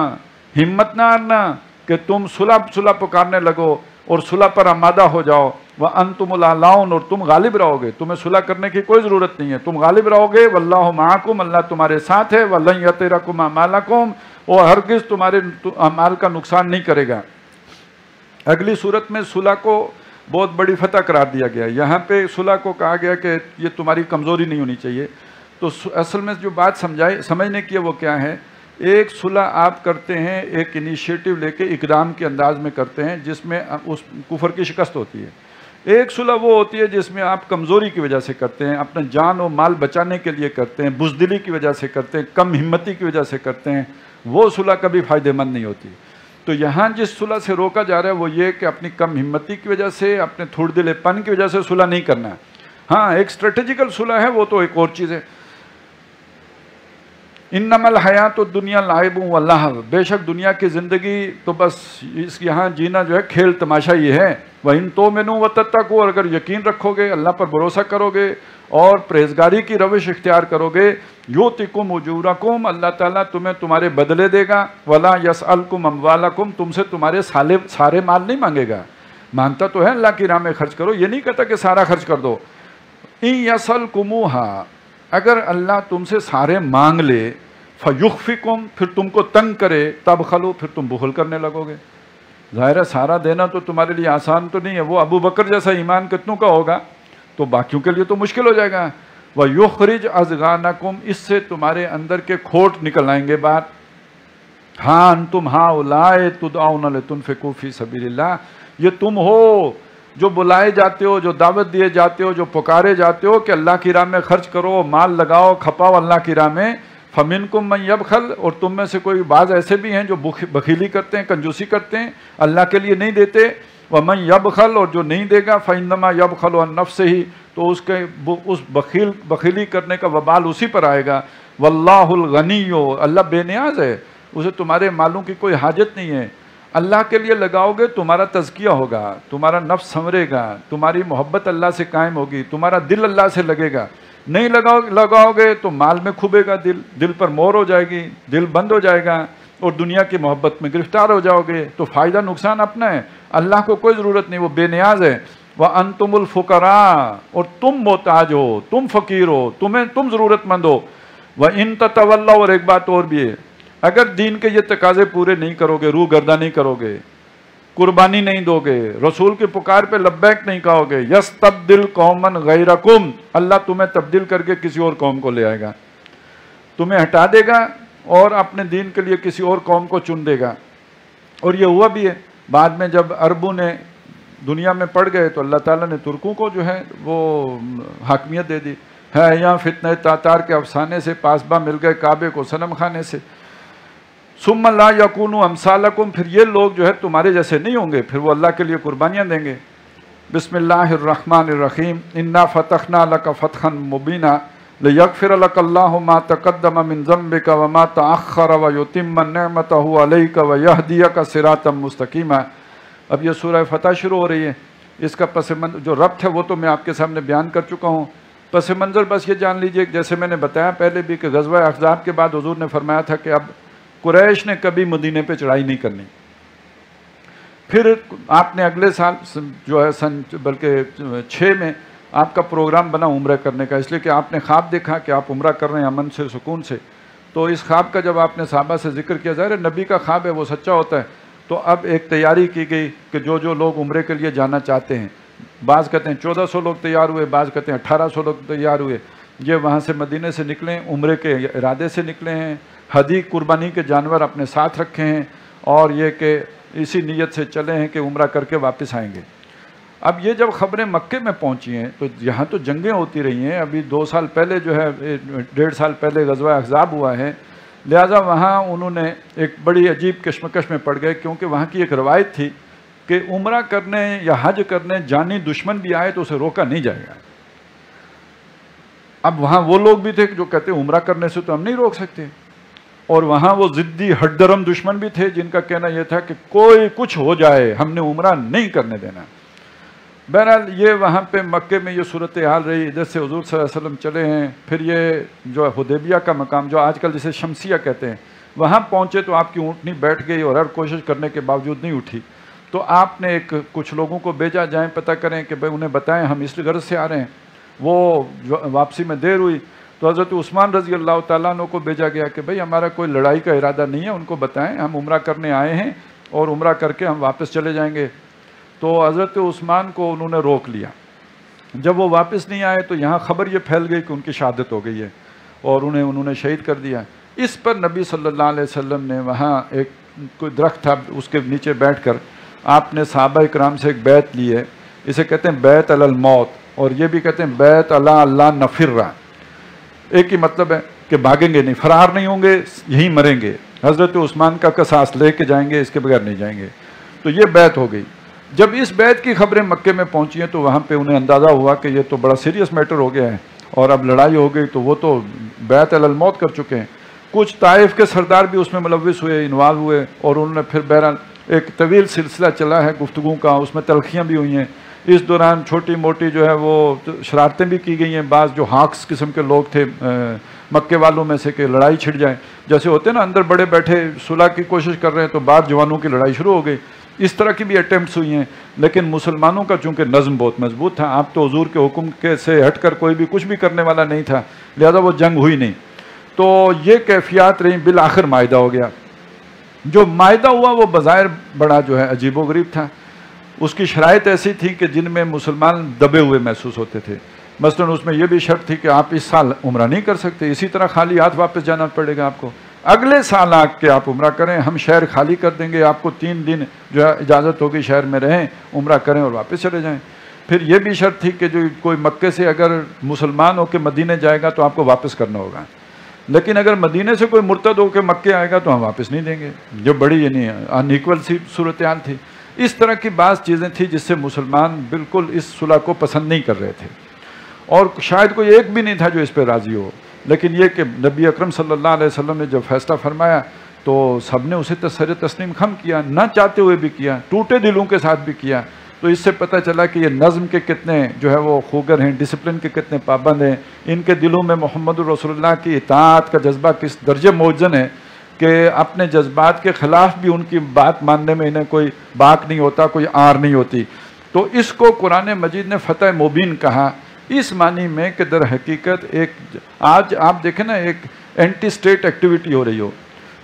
ہمت نہ ہارنا کہ تم صلح پکارنے لگو اور صلح پر آمادہ ہو جاؤ. وَأَنْتُمُ الْأَعْلَوْنَ، اور تم غالب رہو گے، تمہیں صلح کرنے کی کوئی ضرورت نہیں ہے، تم غالب رہو گے. وَاللَّهُ مَعَكُمْ، اللہ تمہارے ساتھ ہے. وَلَنْ يَتِرَكُمْ أَعْمَالَكُمْ، اور ہرگز تمہارے اعمال کا نقصان نہیں کرے گا. اگلی صورت میں صلح کو بہت بڑی فتح قرار دیا گیا. یہاں پہ صلح کو کہا گیا کہ یہ تمہاری کمزوری نہیں ہونی چاہیے. تو اصل میں جو بات سمجھنے کی ہے وہ کیا ہے؟ ایک صلح آپ کرتے ہیں، ایک انیشیٹو لے کے اقدام کے انداز میں کرتے ہیں جس میں اس کفر کی شکست ہوتی ہے. ایک صلح وہ ہوتی ہے جس میں آپ کمزوری کی وجہ سے کرتے ہیں، اپنا جان و مال بچانے کے لیے کرتے ہیں، بزدلی کی وجہ سے کرتے ہیں، کم ہمتی کی وجہ سے کرتے ہیں. وہ صلح کبھی فائدہ مند نہیں ہوتی. تو یہاں جس صلح سے روکا جا رہا ہے وہ یہ کہ اپنی کم ہمتی کی وجہ سے، اپنے تھوڑ دلے پن کی وجہ سے صلح نہیں کرنا ہے. ہاں ایک اسٹریٹجیکل صلح ہے، وہ تو ایک اور چیز ہے. انما الحیات الدنیا لعب و لہو، بے شک دنیا کی زندگی تو بس اس یہاں جینا جو ہے کھیل تماشا یہ ہے. وَإِن تُؤْمِنُوا وَتَتَّقُوا، اور اگر یقین رکھو گے، اللہ پر بھروسہ کرو گے اور پرہیزگاری کی روش اختیار کرو گے، یُؤْتِکُمْ أُجُورَکُمْ، اللہ تعالیٰ تمہیں تمہارے بدلے دے گا. وَلَا يَسْأَلْکُمْ أَمْوَالَکُمْ، تم سے تمہارے سارے مال نہیں مانگے گا. مانگتا تو ہے اللہ کی راہ میں خرچ کرو، یہ نہیں کہتا کہ سارا خرچ کر دو. إِن يَسْأَلْکُمُوهَا، اگر اللہ تم سے سارے مانگ لے، فَيُخْفِكُمْ، پھر تم کو تنگ کرے، تبخلوا، پھر تم بخل کرنے لگو گے. ظاہر ہے سارا دینا تو تمہارے لیے آسان تو نہیں ہے. وہ ابو بکر جیسا ایمان کتنوں کا ہوگا تو باقیوں کے لیے تو مشکل ہو جائے گا. وَيُخْرِجْ أَضْغَانَكُمْ، اس سے تمہارے اندر کے کھوٹ نکل آئیں گے بات. ہاں انتم ہؤلاء تدعون لتنفقوا فی سبیل اللہ، یہ تم ہو جو بلائے جاتے ہو، جو دعوت دیے جاتے ہو، جو پکارے جاتے ہو کہ اللہ کی راہ میں خرچ کرو، مال لگاؤ، کھپاؤ اللہ کی راہ میں. فَمِنْكُمْ مَنْ يَبْخَلْ، اور تم میں سے کوئی بعض ایسے بھی ہیں جو بخیلی کرتے ہیں، کنجوسی کرتے ہیں، اللہ کے لیے نہیں دیتے. وَمَنْ يَبْخَلْ، اور جو نہیں دے گا فَإِنَّمَا يَبْخَلُ عَنْ نَفْسِهِ، تو اس بخیلی کرنے کا وبال اسی پر آئے گا. وَاللَّهُ الْغَنِيُّ، اللہ بے نیاز ہے، اسے تمہارے مالوں کی کوئی حاجت نہیں ہے. اللہ کے لیے لگاؤ گے تمہارا تزکیہ ہوگا، تمہارا نفس سنورے گا، تمہاری محبت اللہ سے قائم ہوگی، تمہارا دل اللہ سے لگے گا. نہیں لگاؤ گے تو مال میں کھبے گا، دل پر مور ہو جائے گی، دل بند ہو جائے گا اور دنیا کی محبت میں گرفتار ہو جاؤ گے. تو فائدہ نقصان اپنا ہے، اللہ کو کوئی ضرورت نہیں، وہ بے نیاز ہے. وَأَنْتُمُ الْفُقَرَاءُ، اور تم محتاج ہو، تم فقیر ہو، تم ضرورت مند ہو. وَإِن تَتَوَلَّوْا، اور ایک بات اور بھی ہے، اگر دین کے یہ تقاضے پورے نہیں کرو گے، روح گردانی کرو گے، قربانی نہیں دو گے، رسول کی پکار پہ لبیک نہیں کہو گے، یستبدل قوما غیرکم، اللہ تمہیں تبدیل کر کے کسی اور قوم کو لے آئے گا، تمہیں ہٹا دے گا اور اپنے دین کے لیے کسی اور قوم کو چن دے گا۔ اور یہ ہوا بھی ہے، بعد میں جب عربوں نے دنیا میں پڑ گئے تو اللہ تعالیٰ نے ترکوں کو جو ہے وہ حاکمیت دے دی ہے، یہاں فتنہ تاتار کے افسانے سے پاسباں مل گئے کعبے کو صنم خانے سے۔ ثم لا یکونوا امثالکم، پھر یہ لوگ جو ہے تمہارے جیسے نہیں ہوں گے، پھر وہ اللہ کے لیے قربانیاں دیں گے۔ بسم اللہ الرحمن الرحیم، انا فتحنا لک فتحا مبینا لیغفر لک اللہ ما تقدم من ذنبک وما تأخر ویتم نعمتہ علیک ویہدیک صراطا مستقیما۔ اب یہ سورہ فتح شروع ہو رہی ہے، اس کا پس منظر جو ربط ہے وہ تو میں آپ کے سامنے بیان کر چکا ہوں۔ پس منظر بس یہ جان لیجئے، جیسے میں نے بتایا پہلے بھی کہ غزوہ احزاب کے بعد حضور نے فرمایا تھا کہ اب قریش نے کبھی مدینے پہ چڑھائی نہیں کرنی۔ پھر آپ نے اگلے سال جو ہے سن بلکہ 6 میں آپ کا پروگرام بنا عمرہ کرنے کا، اس لیے کہ آپ نے خواب دیکھا کہ آپ عمرہ کر رہے ہیں امن سے سکون سے، تو اس خواب کا جب آپ نے صحابہ سے ذکر کیا، ظاہر ہے نبی کا خواب ہے وہ سچا ہوتا ہے، تو اب ایک تیاری کی گئی کہ جو لوگ عمرے کے لیے جانا چاہتے ہیں، بعض کہتے ہیں 1400 لوگ تیار ہوئے، بعض کہتے ہیں 1800 لوگ تیار ہوئے، یہ وہاں سے مدینے سے نکلیں، عمرے کے ارادے سے نکلے ہیں، ہدی قربانی کے جانور اپنے ساتھ رکھے ہیں، اور یہ کہ اسی نیت سے چلے ہیں کہ عمرہ کر کے واپس آئیں گے۔ اب یہ جب خبریں مکے میں پہنچی ہیں تو یہاں تو جنگیں ہوتی رہی ہیں، ابھی 2 سال پہلے جو ہے 1.5 سال پہلے غزوہ احزاب ہوا ہے، لہٰذا وہاں انہوں نے ایک بڑی عجیب کشمکش میں پڑ گئے، کیونکہ وہاں کی ایک روایت تھی کہ عمرہ کرنے یا حج کرنے جانی دشمن بھی آئے تو اسے روکا نہیں جائے گا۔ اب وہاں وہ لوگ بھی تھے جو کہتے عمرہ کرنے سے تو ہم نہیں روک سکتے، اور وہاں وہ ضدی ہٹ درم دشمن بھی تھے جن کا کہنا یہ تھا کہ کوئی کچھ ہو جائے ہم نے عمرہ نہیں کرنے دینا۔ بہرحال یہ وہاں پہ مکے میں یہ صورتحال رہی، ادھر سے حضور صلی اللہ علیہ وسلم چلے ہیں، پھر یہ جو حدیبیہ کا مقام جو آج کل جسے شمسیہ کہتے ہیں، وہاں پہنچے تو آپ کی اونٹنی بیٹھ گئی اور ہر کوشش کرنے کے باوجود نہیں اٹھی، تو آپ نے کچھ لوگوں کو بھیجا جائیں پتہ کریں کہ بھائی انہیں بتائیں ہم اس غرض سے آ رہے ہیں۔ وہ واپسی میں دیر ہوئی تو حضرت عثمان رضی اللہ تعالیٰ عنہ کو بھیجا گیا کہ بھائی ہمارا کوئی لڑائی کا ارادہ نہیں ہے، ان کو بتائیں ہم عمرہ کرنے آئے ہیں اور عمرہ کر کے ہم واپس چلے جائیں گے۔ تو حضرت عثمان کو انہوں نے روک لیا، جب وہ واپس نہیں آئے تو یہاں خبر یہ پھیل گئی کہ ان کی شہادت ہو گئی ہے اور انہوں نے شہید کر دیا۔ اس پر نبی صلی اللہ علیہ وسلم نے وہاں ایک کوئی درخت تھا اس کے نیچے بیٹھ کر آپ نے صحابہ اکرام سے ایک بیعت لی ہے، اسے کہتے ہیں بیعت علی الموت، اور یہ بھی کہتے ہیں بیعت علی اللہ نفر، ایک ہی مطلب ہے کہ بھاگیں گے نہیں، فرار نہیں ہوں گے، یہیں مریں گے، حضرت عثمان کا قصاص لے کے جائیں گے، اس کے بغیر نہیں جائیں گے۔ تو یہ بیعت ہو گئی۔ جب اس بیعت کی خبریں مکے میں پہنچی ہیں تو وہاں پہ انہیں اندازہ ہوا کہ یہ تو بڑا سیریس میٹر ہو گیا ہے اور اب لڑائی ہو گئی، تو وہ تو بیعت علی الموت کر چکے ہیں۔ کچھ طائف کے سردار بھی اس میں ملوث ہوئے، انوالو ہوئے، اور انہوں نے پھر بہرحال ایک طویل سلسلہ چلا ہے گفتگو کا، اس میں تلخیاں بھی ہوئی ہیں، اس دوران چھوٹی موٹی جو ہے وہ شرارتیں بھی کی گئی ہیں، بعض جو ہاکس قسم کے لوگ تھے مکے والوں میں سے کہ لڑائی چھڑ جائے، جیسے ہوتے نا اندر بڑے بیٹھے صلح کی کوشش کر رہے ہیں تو بعض جوانوں کی لڑائی شروع ہو گئی، اس طرح کی بھی اٹیمپٹس ہوئی ہیں۔ لیکن مسلمانوں کا چونکہ نظم بہت مضبوط تھا، آپ تو حضور کے حکم کے سے ہٹ کر کوئی بھی کچھ بھی کرنے والا نہیں تھا، لہذا وہ جنگ ہوئی نہیں۔ تو یہ کیفیات رہیں، بالآخر معاہدہ ہو گیا۔ جو معاہدہ ہوا وہ بظاہر بڑا جو ہے عجیب و غریب تھا، اس کی شرائط ایسی تھی کہ جن میں مسلمان دبے ہوئے محسوس ہوتے تھے۔ مثلا اس میں یہ بھی شرط تھی کہ آپ اس سال عمرہ نہیں کر سکتے، اسی طرح خالی ہاتھ واپس جانا پڑے گا آپ کو، اگلے سال آ کے آپ عمرہ کریں، ہم شہر خالی کر دیں گے، آپ کو 3 دن جو ہے اجازت ہوگی شہر میں رہیں، عمرہ کریں اور واپس چلے جائیں۔ پھر یہ بھی شرط تھی کہ جو کوئی مکے سے اگر مسلمان ہو کے مدینے جائے گا تو آپ کو واپس کرنا ہوگا، لیکن اگر مدینے سے کوئی مرتد ہو کے مکے آئے گا تو ہم واپس نہیں دیں گے، جو بڑی یعنی ان ایکول سی صورتحال تھی۔ اس طرح کی بعض چیزیں تھیں جس سے مسلمان بالکل اس صلح کو پسند نہیں کر رہے تھے، اور شاید کوئی ایک بھی نہیں تھا جو اس پہ راضی ہو، لیکن یہ کہ نبی اکرم صلی اللہ علیہ وسلم نے جب فیصلہ فرمایا تو سب نے اسے سر تسلیم خم کیا، نہ چاہتے ہوئے بھی کیا، ٹوٹے دلوں کے ساتھ بھی کیا۔ تو اس سے پتہ چلا کہ یہ نظم کے کتنے جو ہے وہ خوگر ہیں، ڈسپلن کے کتنے پابند ہیں، ان کے دلوں میں محمد الرسول اللہ کی اطاعت کا جذبہ کس درجے موزن ہے کہ اپنے جذبات کے خلاف بھی ان کی بات ماننے میں انہیں کوئی باک نہیں ہوتا، کوئی آر نہیں ہوتی۔ تو اس کو قرآن مجید نے فتح مبین کہا، اس معنی میں کہ در حقیقت ایک آج آپ دیکھیں نا ایک اینٹی اسٹیٹ ایکٹیویٹی ہو رہی ہو،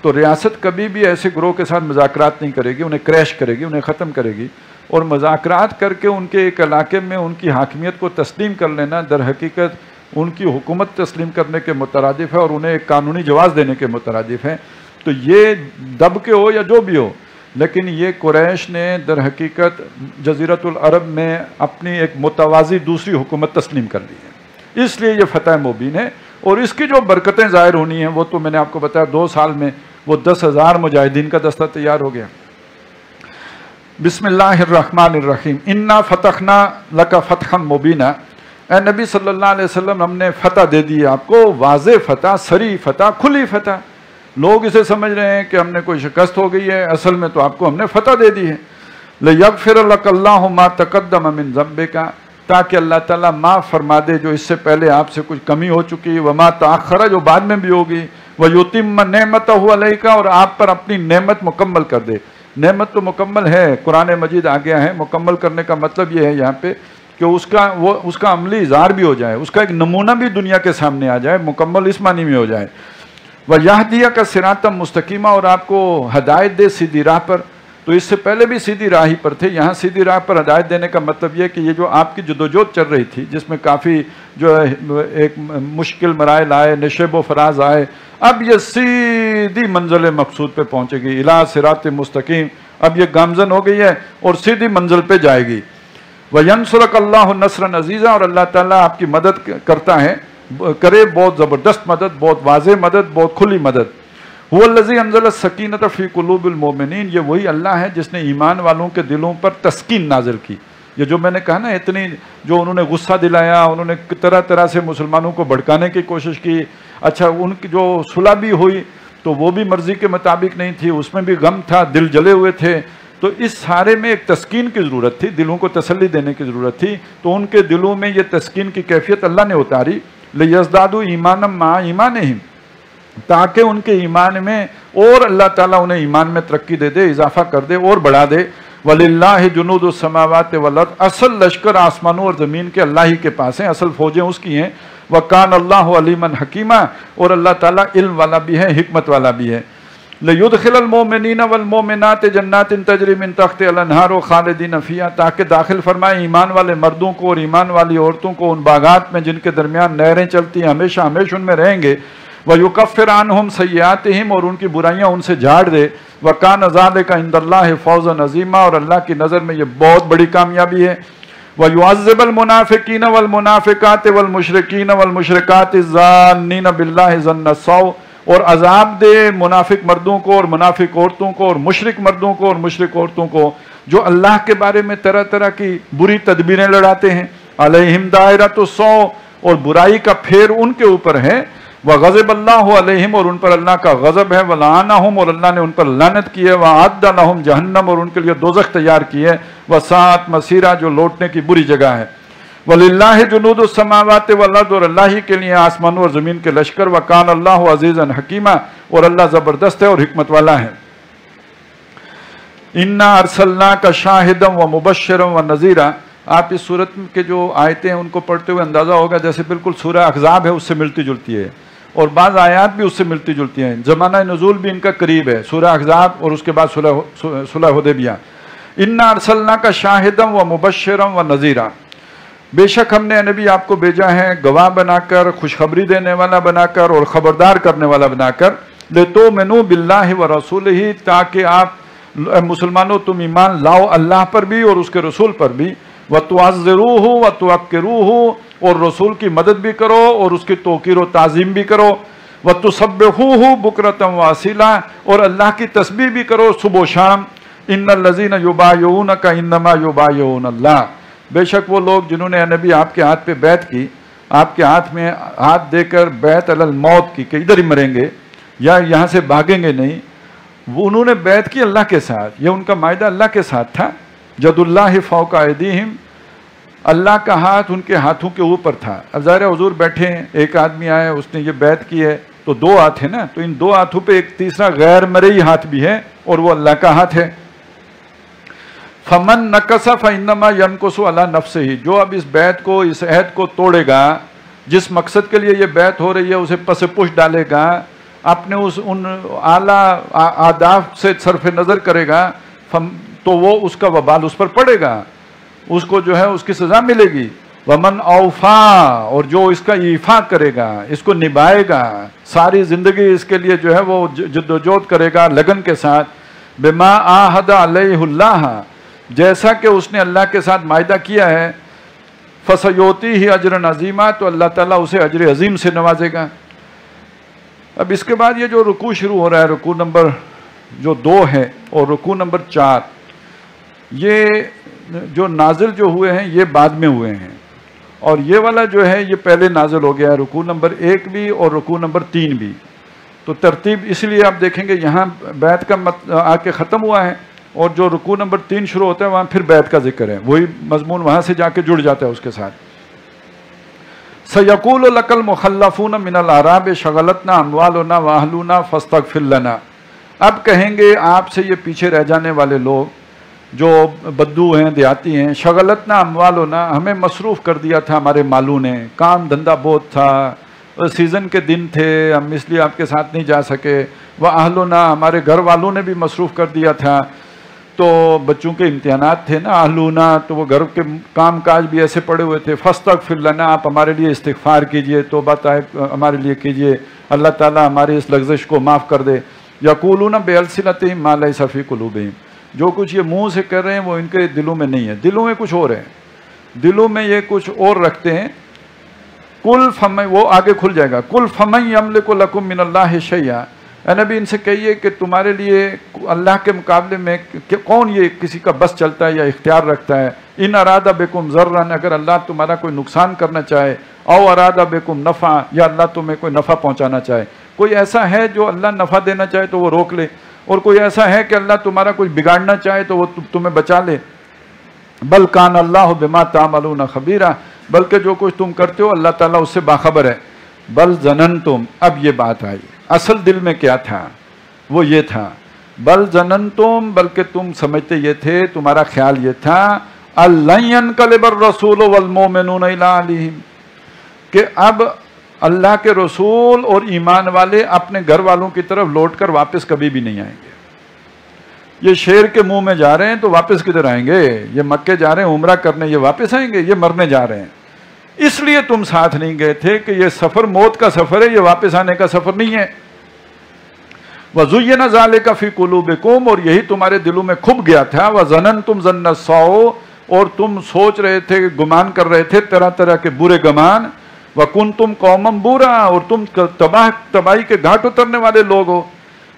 تو ریاست کبھی بھی ایسے گروہ کے ساتھ مذاکرات نہیں کرے گی، انہیں کریش کرے گی، انہیں ختم کرے گی، اور مذاکرات کر کے ان کے ایک علاقے میں ان کی حاکمیت کو تسلیم کر لینا در حقیقت ان کی حکومت تسلیم کرنے کے مترادف ہے اور انہیں ایک قانونی جواز دینے کے مترادف ہے۔ تو یہ دب کے ہو یا جو بھی ہو، لیکن یہ قریش نے در حقیقت جزیرۃ العرب میں اپنی ایک متوازی دوسری حکومت تسلیم کر لی ہے، اس لیے یہ فتح مبین ہے۔ اور اس کی جو برکتیں ظاہر ہونی ہیں وہ تو میں نے آپ کو بتایا 2 سال میں وہ 10,000 مجاہدین کا دستہ تیار ہو گیا۔ بسم اللہ الرحمن الرحیم، انا فتحنا لک فتحا مبینا، اے نبی صلی اللہ علیہ وسلم ہم نے فتح دے دی آپ کو، واضح فتح، صریح فتح، کھلی فتح۔ لوگ اسے سمجھ رہے ہیں کہ ہم نے کوئی شکست ہو گئی ہے، اصل میں تو آپ کو ہم نے فتح دے دی ہے۔ لِیَغْفِرَ لَكَ اللَّهُ مَا تَقَدَّمَ مِن ذَنبِكَ، تاکہ اللہ تعالیٰ معاف فرما دے جو اس سے پہلے آپ سے کچھ کمی ہو چکی، وَمَا تَأَخَّرَ جو بعد میں بھی ہوگی، وَيُتِمَّ نِعْمَتَهُ عَلَيْكَ اور آپ پر اپنی نعمت مکمل کر دے۔ نعمت تو مکمل ہے، قرآن مجید آ گیا ہے، مکمل کرنے کا مطلب یہ ہے یہاں پہ کہ اس کا عملی اظہار بھی ہو جائے، اس کا ایک نمونہ بھی دنیا کے سامنے آ جائے، مکمل اس معنی میں ہو جائے۔ وَيَهْدِيَكَ صِرَاطًا مُسْتَقِيمًا اور آپ کو ہدایت دے سیدھی راہ پر۔ تو اس سے پہلے بھی سیدھی راہ ہی پر تھے، یہاں سیدھی راہ پر ہدایت دینے کا مطلب یہ کہ یہ جو آپ کی جدوجہد چل رہی تھی جس میں کافی جو ہے ایک مشکل مراحل آئے، نشیب و فراز آئے، اب یہ سیدھی منزل مقصود پہ پہنچے گی، اِلیٰ صراط مستقیم، اب یہ گامزن ہو گئی ہے اور سیدھی منزل پہ جائے گی۔ وَيَنْصُرَكَ اللَّهُ نَصْرًا عَزِيزًا اور اللہ تعالیٰ آپ کی مدد کرتا ہے، کرے بہت زبردست مدد، بہت واضح مدد، بہت کھلی مدد۔ هُوَ الَّذِي أَنزَلَ السَّكِينَةَ فِي قُلُوبِ الْمُؤْمِنِينَ یہ وہی اللہ ہے جس نے ایمان والوں کے دلوں پر تسکین نازل کی۔ یہ جو میں نے کہا نا اتنی جو انہوں نے غصہ دلایا، انہوں نے طرح طرح سے مسلمانوں کو بھڑکانے کی کوشش کی، اچھا ان کی جو صلح بھی ہوئی تو وہ بھی مرضی کے مطابق نہیں تھی، اس میں بھی غم تھا، دل جلے ہوئے تھے، تو اس سارے میں ایک تسکین کی ضرورت تھی، دلوں کو تسلی دینے کی ضرورت تھی، تو ان کے دلوں میں یہ تسکین کی کیفیت اللہ نے اتاری۔ لِيَزْدَادُوا إِيمَانًا مَعَ إِيمَانِهِمْ تاکہ ان کے ایمان میں اور اللہ تعالیٰ انہیں ایمان میں ترقی دے دے، اضافہ کر دے اور بڑھا دے۔ وَلِلَّهِ جُنُودُ السَّمَاوَاتِ وَالْأَرْضِ اصل لشکر آسمانوں اور زمین کے اللہ ہی کے پاس ہیں، اصل فوجیں اس کی ہیں۔ وَكَانَ اللَّهُ عَلِيمًا حَكِيمًا اور اللہ تعالیٰ علم والا بھی ہے، حکمت والا بھی ہے۔ لِيُدْخِلَ الْمُؤْمِنِينَ وَالْمُؤْمِنَاتِ جَنَّاتٍ تَجْرِي مِن تَحْتِهَا الْأَنْهَارُ خَالِدِينَ فِيهَا تاکہ داخل فرمائے ایمان والے مردوں کو اور ایمان والی عورتوں کو ان باغات میں جن کے درمیان نہریں چلتی ہیں، ہمیشہ ہمیشہ ان میں رہیں گے۔ وَيُكَفِّرْ عَنْهُمْ سَيِّئَاتِهِمْ اور ان کی برائیاں ان سے جھاڑ دے۔ وَكَانَ ذَلِكَ عِندَ اللَّهِ فَوْزًا عَظِيمًا اور اللہ کی نظر میں یہ بہت بڑی کامیابی ہے۔ وَيُعَذِّبَ الْمُنَافِقِينَ وَالْمُنَافِقَاتِ وَالْمُشْرِكِينَ وَالْمُشْرِكَاتِ الظَّانِّينَ بِاللَّهِ ظَنَّ السَّوْءِ اور عذاب دے منافق مردوں کو اور منافق عورتوں کو اور مشرک مردوں کو اور مشرک عورتوں کو جو اللہ کے بارے میں طرح طرح کی بری تدبیریں لڑاتے ہیں۔ علیہم دائرۃ السوء اور برائی کا پھیر ان کے اوپر ہے۔ وغضب اللہ علیہم اور ان پر اللہ کا غضب ہے۔ ولعنہم اور اللہ نے ان پر لعنت کی ہے۔ وأعد لہم جہنم اور ان کے لیے دوزخ تیار کی ہے۔ وساءت مصیرا جو لوٹنے کی بری جگہ ہے۔ وَلِلَّهِ جُنُودُ السَّمَاوَاتِ وَالْأَرْضِ اور اللہ ہی کے لیے آسمانوں اور زمین کے لشکر۔ وَكَانَ اللَّهُ عَزِيزًا حَكِيمًا اور اللہ زبردست ہے اور حکمت والا ہے۔ اِنَّا أَرْسَلْنَاكَ شَاهِدًا وَمُبَشِّرًا وَنَذِيرًا آپ اس صورت کے جو آیتیں ہیں ان کو پڑھتے ہوئے اندازہ ہوگا جیسے بالکل سورہ احزاب ہے اس سے ملتی جلتی ہے، اور بعض آیات بھی اس سے ملتی جلتی ہیں، زمانہ نزول بھی ان کا قریب ہے، سورہ احزاب اور اس کے بعد صلح حدیبیہ۔ اِنَّا أَرْسَلْنَاكَ شَاهِدًا وَمُبَشِّرًا وَنَذِيرًا بے شک ہم نے نبی آپ کو بھیجا ہے گواہ بنا کر، خوشخبری دینے والا بنا کر اور خبردار کرنے والا بنا کر۔ لِتُؤْمِنُوا بِاللَّهِ وَرَسُولِهِ تاکہ آپ مسلمانوں تم ایمان لاؤ اللہ پر بھی اور اس کے رسول پر بھی۔ وَتُعَزِّرُوهُ وَتُوَقِّرُوهُ اور رسول کی مدد بھی کرو اور اس کی توقیر و تعظیم بھی کرو۔ وَتُسَبِّحُوهُ بُكْرَةً وَأَصِيلًا اور اللہ کی تسبیح بھی کرو صبح و شام۔ إِنَّ الَّذِينَ يُبَايِعُونَكَ إِنَّمَا يُبَايِعُونَ اللَّهَ بے شک وہ لوگ جنہوں نے نبی آپ کے ہاتھ پہ بیعت کی، آپ کے ہاتھ میں ہاتھ دے کر بیعت علی الموت کی کہ ادھر ہی مریں گے یا یہاں سے بھاگیں گے نہیں، وہ انہوں نے بیعت کی اللہ کے ساتھ، یہ ان کا معاہدہ اللہ کے ساتھ تھا۔ ید اللہ فوق ایدیہم اللہ کا ہاتھ ان کے ہاتھوں کے اوپر تھا۔ اب ظاہر حضور بیٹھے ہیں، ایک آدمی آیا اس نے یہ بیعت کی ہے تو دو ہاتھ ہیں نا، تو ان دو ہاتھوں پہ ایک تیسرا غیر مرئی ہاتھ بھی ہے اور وہ اللہ کا ہاتھ ہے۔ فمن نقص فانما ينقص على نفسه جو اب اس بیعت کو، اس عہد کو توڑے گا، جس مقصد کے لیے یہ بیعت ہو رہی ہے اسے پس پش ڈالے گا، اپنے ان اعلیٰ آداب سے صرف نظر کرے گا تو وہ اس کا وبال اس پر پڑے گا، اس کو جو ہے اس کی سزا ملے گی۔ ومن اوفا، اور جو اس کا ایفا کرے گا، اس کو نبھائے گا، ساری زندگی اس کے لیے جو ہے وہ جدوجہد کرے گا لگن کے ساتھ، بما عاہد علیہ اللہ، جیسا کہ اس نے اللہ کے ساتھ معاہدہ کیا ہے، فسیؤتیہ اجرا عظیما، تو اللہ تعالیٰ اسے اجر عظیم سے نوازے گا۔ اب اس کے بعد یہ جو رکوع شروع ہو رہا ہے، رکوع نمبر جو 2 ہے اور رکوع نمبر 4، یہ جو نازل جو ہوئے ہیں یہ بعد میں ہوئے ہیں، اور یہ والا جو ہے یہ پہلے نازل ہو گیا ہے، رکوع نمبر 1 بھی اور رکوع نمبر 3 بھی۔ تو ترتیب اس لیے آپ دیکھیں گے یہاں بیعت کا آ کے ختم ہوا ہے، اور جو رکوع نمبر 3 شروع ہوتا ہے وہاں پھر بیعت کا ذکر ہے، وہی مضمون وہاں سے جا کے جڑ جاتا ہے اس کے ساتھ۔ سَيَقُولُ لَكَ الْمُخَلَّفُونَ مِنَ الْأَعْرَابِ شَغَلَتْنَا أَمْوَالُنَا وَأَهْلُنَا فَاسْتَغْفِرْ لَنَا، اب کہیں گے آپ سے یہ پیچھے رہ جانے والے لوگ جو بدو ہیں، دیہاتی ہیں، شغلتنا اموالنا، ہمیں مصروف کر دیا تھا ہمارے مالوں نے، کام دھندہ بہت تھا، سیزن کے دن تھے، ہم اس لیے آپ کے ساتھ نہیں جا سکے، وَأَهْلُنَا، ہمارے گھر والوں نے بھی مصروف کر دیا تھا، تو بچوں کے امتحانات تھے نا، اہلونا، تو وہ گھر کے کام کاج بھی ایسے پڑے ہوئے تھے، فاستغفر لنا، آپ ہمارے لیے استغفار کیجئے، توبہ طائب ہمارے لیے کیجئے، اللہ تعالیٰ ہماری اس لغزش کو معاف کر دے۔ یقولون بألسنتہم ما لیس فی قلوبہم، جو کچھ یہ منہ سے کر رہے ہیں وہ ان کے دلوں میں نہیں ہے، دلوں میں کچھ اور ہے، دلوں میں یہ کچھ اور رکھتے ہیں۔ کل فمن، وہ آگے کھل جائے گا، کل فمن یملک لکم من اللہ شیئا، اے نبی ان سے کہیے کہ تمہارے لیے اللہ کے مقابلے میں کون یہ کسی کا بس چلتا ہے یا اختیار رکھتا ہے؟ ان ارادہ بکم ضررن، اگر اللہ تمہارا کوئی نقصان کرنا چاہے، او ارادہ بکم نفع، یا اللہ تمہیں کوئی نفع پہنچانا چاہے، کوئی ایسا ہے جو اللہ نفع دینا چاہے تو وہ روک لے، اور کوئی ایسا ہے کہ اللہ تمہارا کوئی بگاڑنا چاہے تو وہ تمہیں بچا لے۔ بل کان اللہ بما تعملون خبیرا، بلکہ جو کچھ تم کرتے ہو اللہ تعالیٰ اس سے باخبر ہے۔ بل ظننتم، اب یہ بات آئی، اصل دل میں کیا تھا؟ وہ یہ تھا، بل ظننتم، بلکہ تم سمجھتے یہ تھے، تمہارا خیال یہ تھا، لن ينقلب الرسول والمؤمنون الی اہلہم، کہ اب اللہ کے رسول اور ایمان والے اپنے گھر والوں کی طرف لوٹ کر واپس کبھی بھی نہیں آئیں گے۔ یہ شیر کے منہ میں جا رہے ہیں تو واپس کدھر آئیں گے؟ یہ مکے جا رہے ہیں عمرہ کرنے، یہ واپس آئیں گے؟ یہ مرنے جا رہے ہیں، اس لیے تم ساتھ نہیں گئے تھے کہ یہ سفر موت کا سفر ہے، یہ واپس آنے کا سفر نہیں ہے۔ وَزُيِّنَ ذَلِكَ فِي قُلُوبِكُمْ، اور یہی تمہارے دلوں میں کھپ گیا تھا، وَظَنَنْتُمْ ظَنَّ السَّوْءِ، اور تم سوچ رہے تھے، گمان کر رہے تھے طرح طرح کے برے گمان، وَكُنْتُمْ قَوْمًا بُورًا، اور تم تباہی کے گھاٹ اترنے والے لوگ ہو۔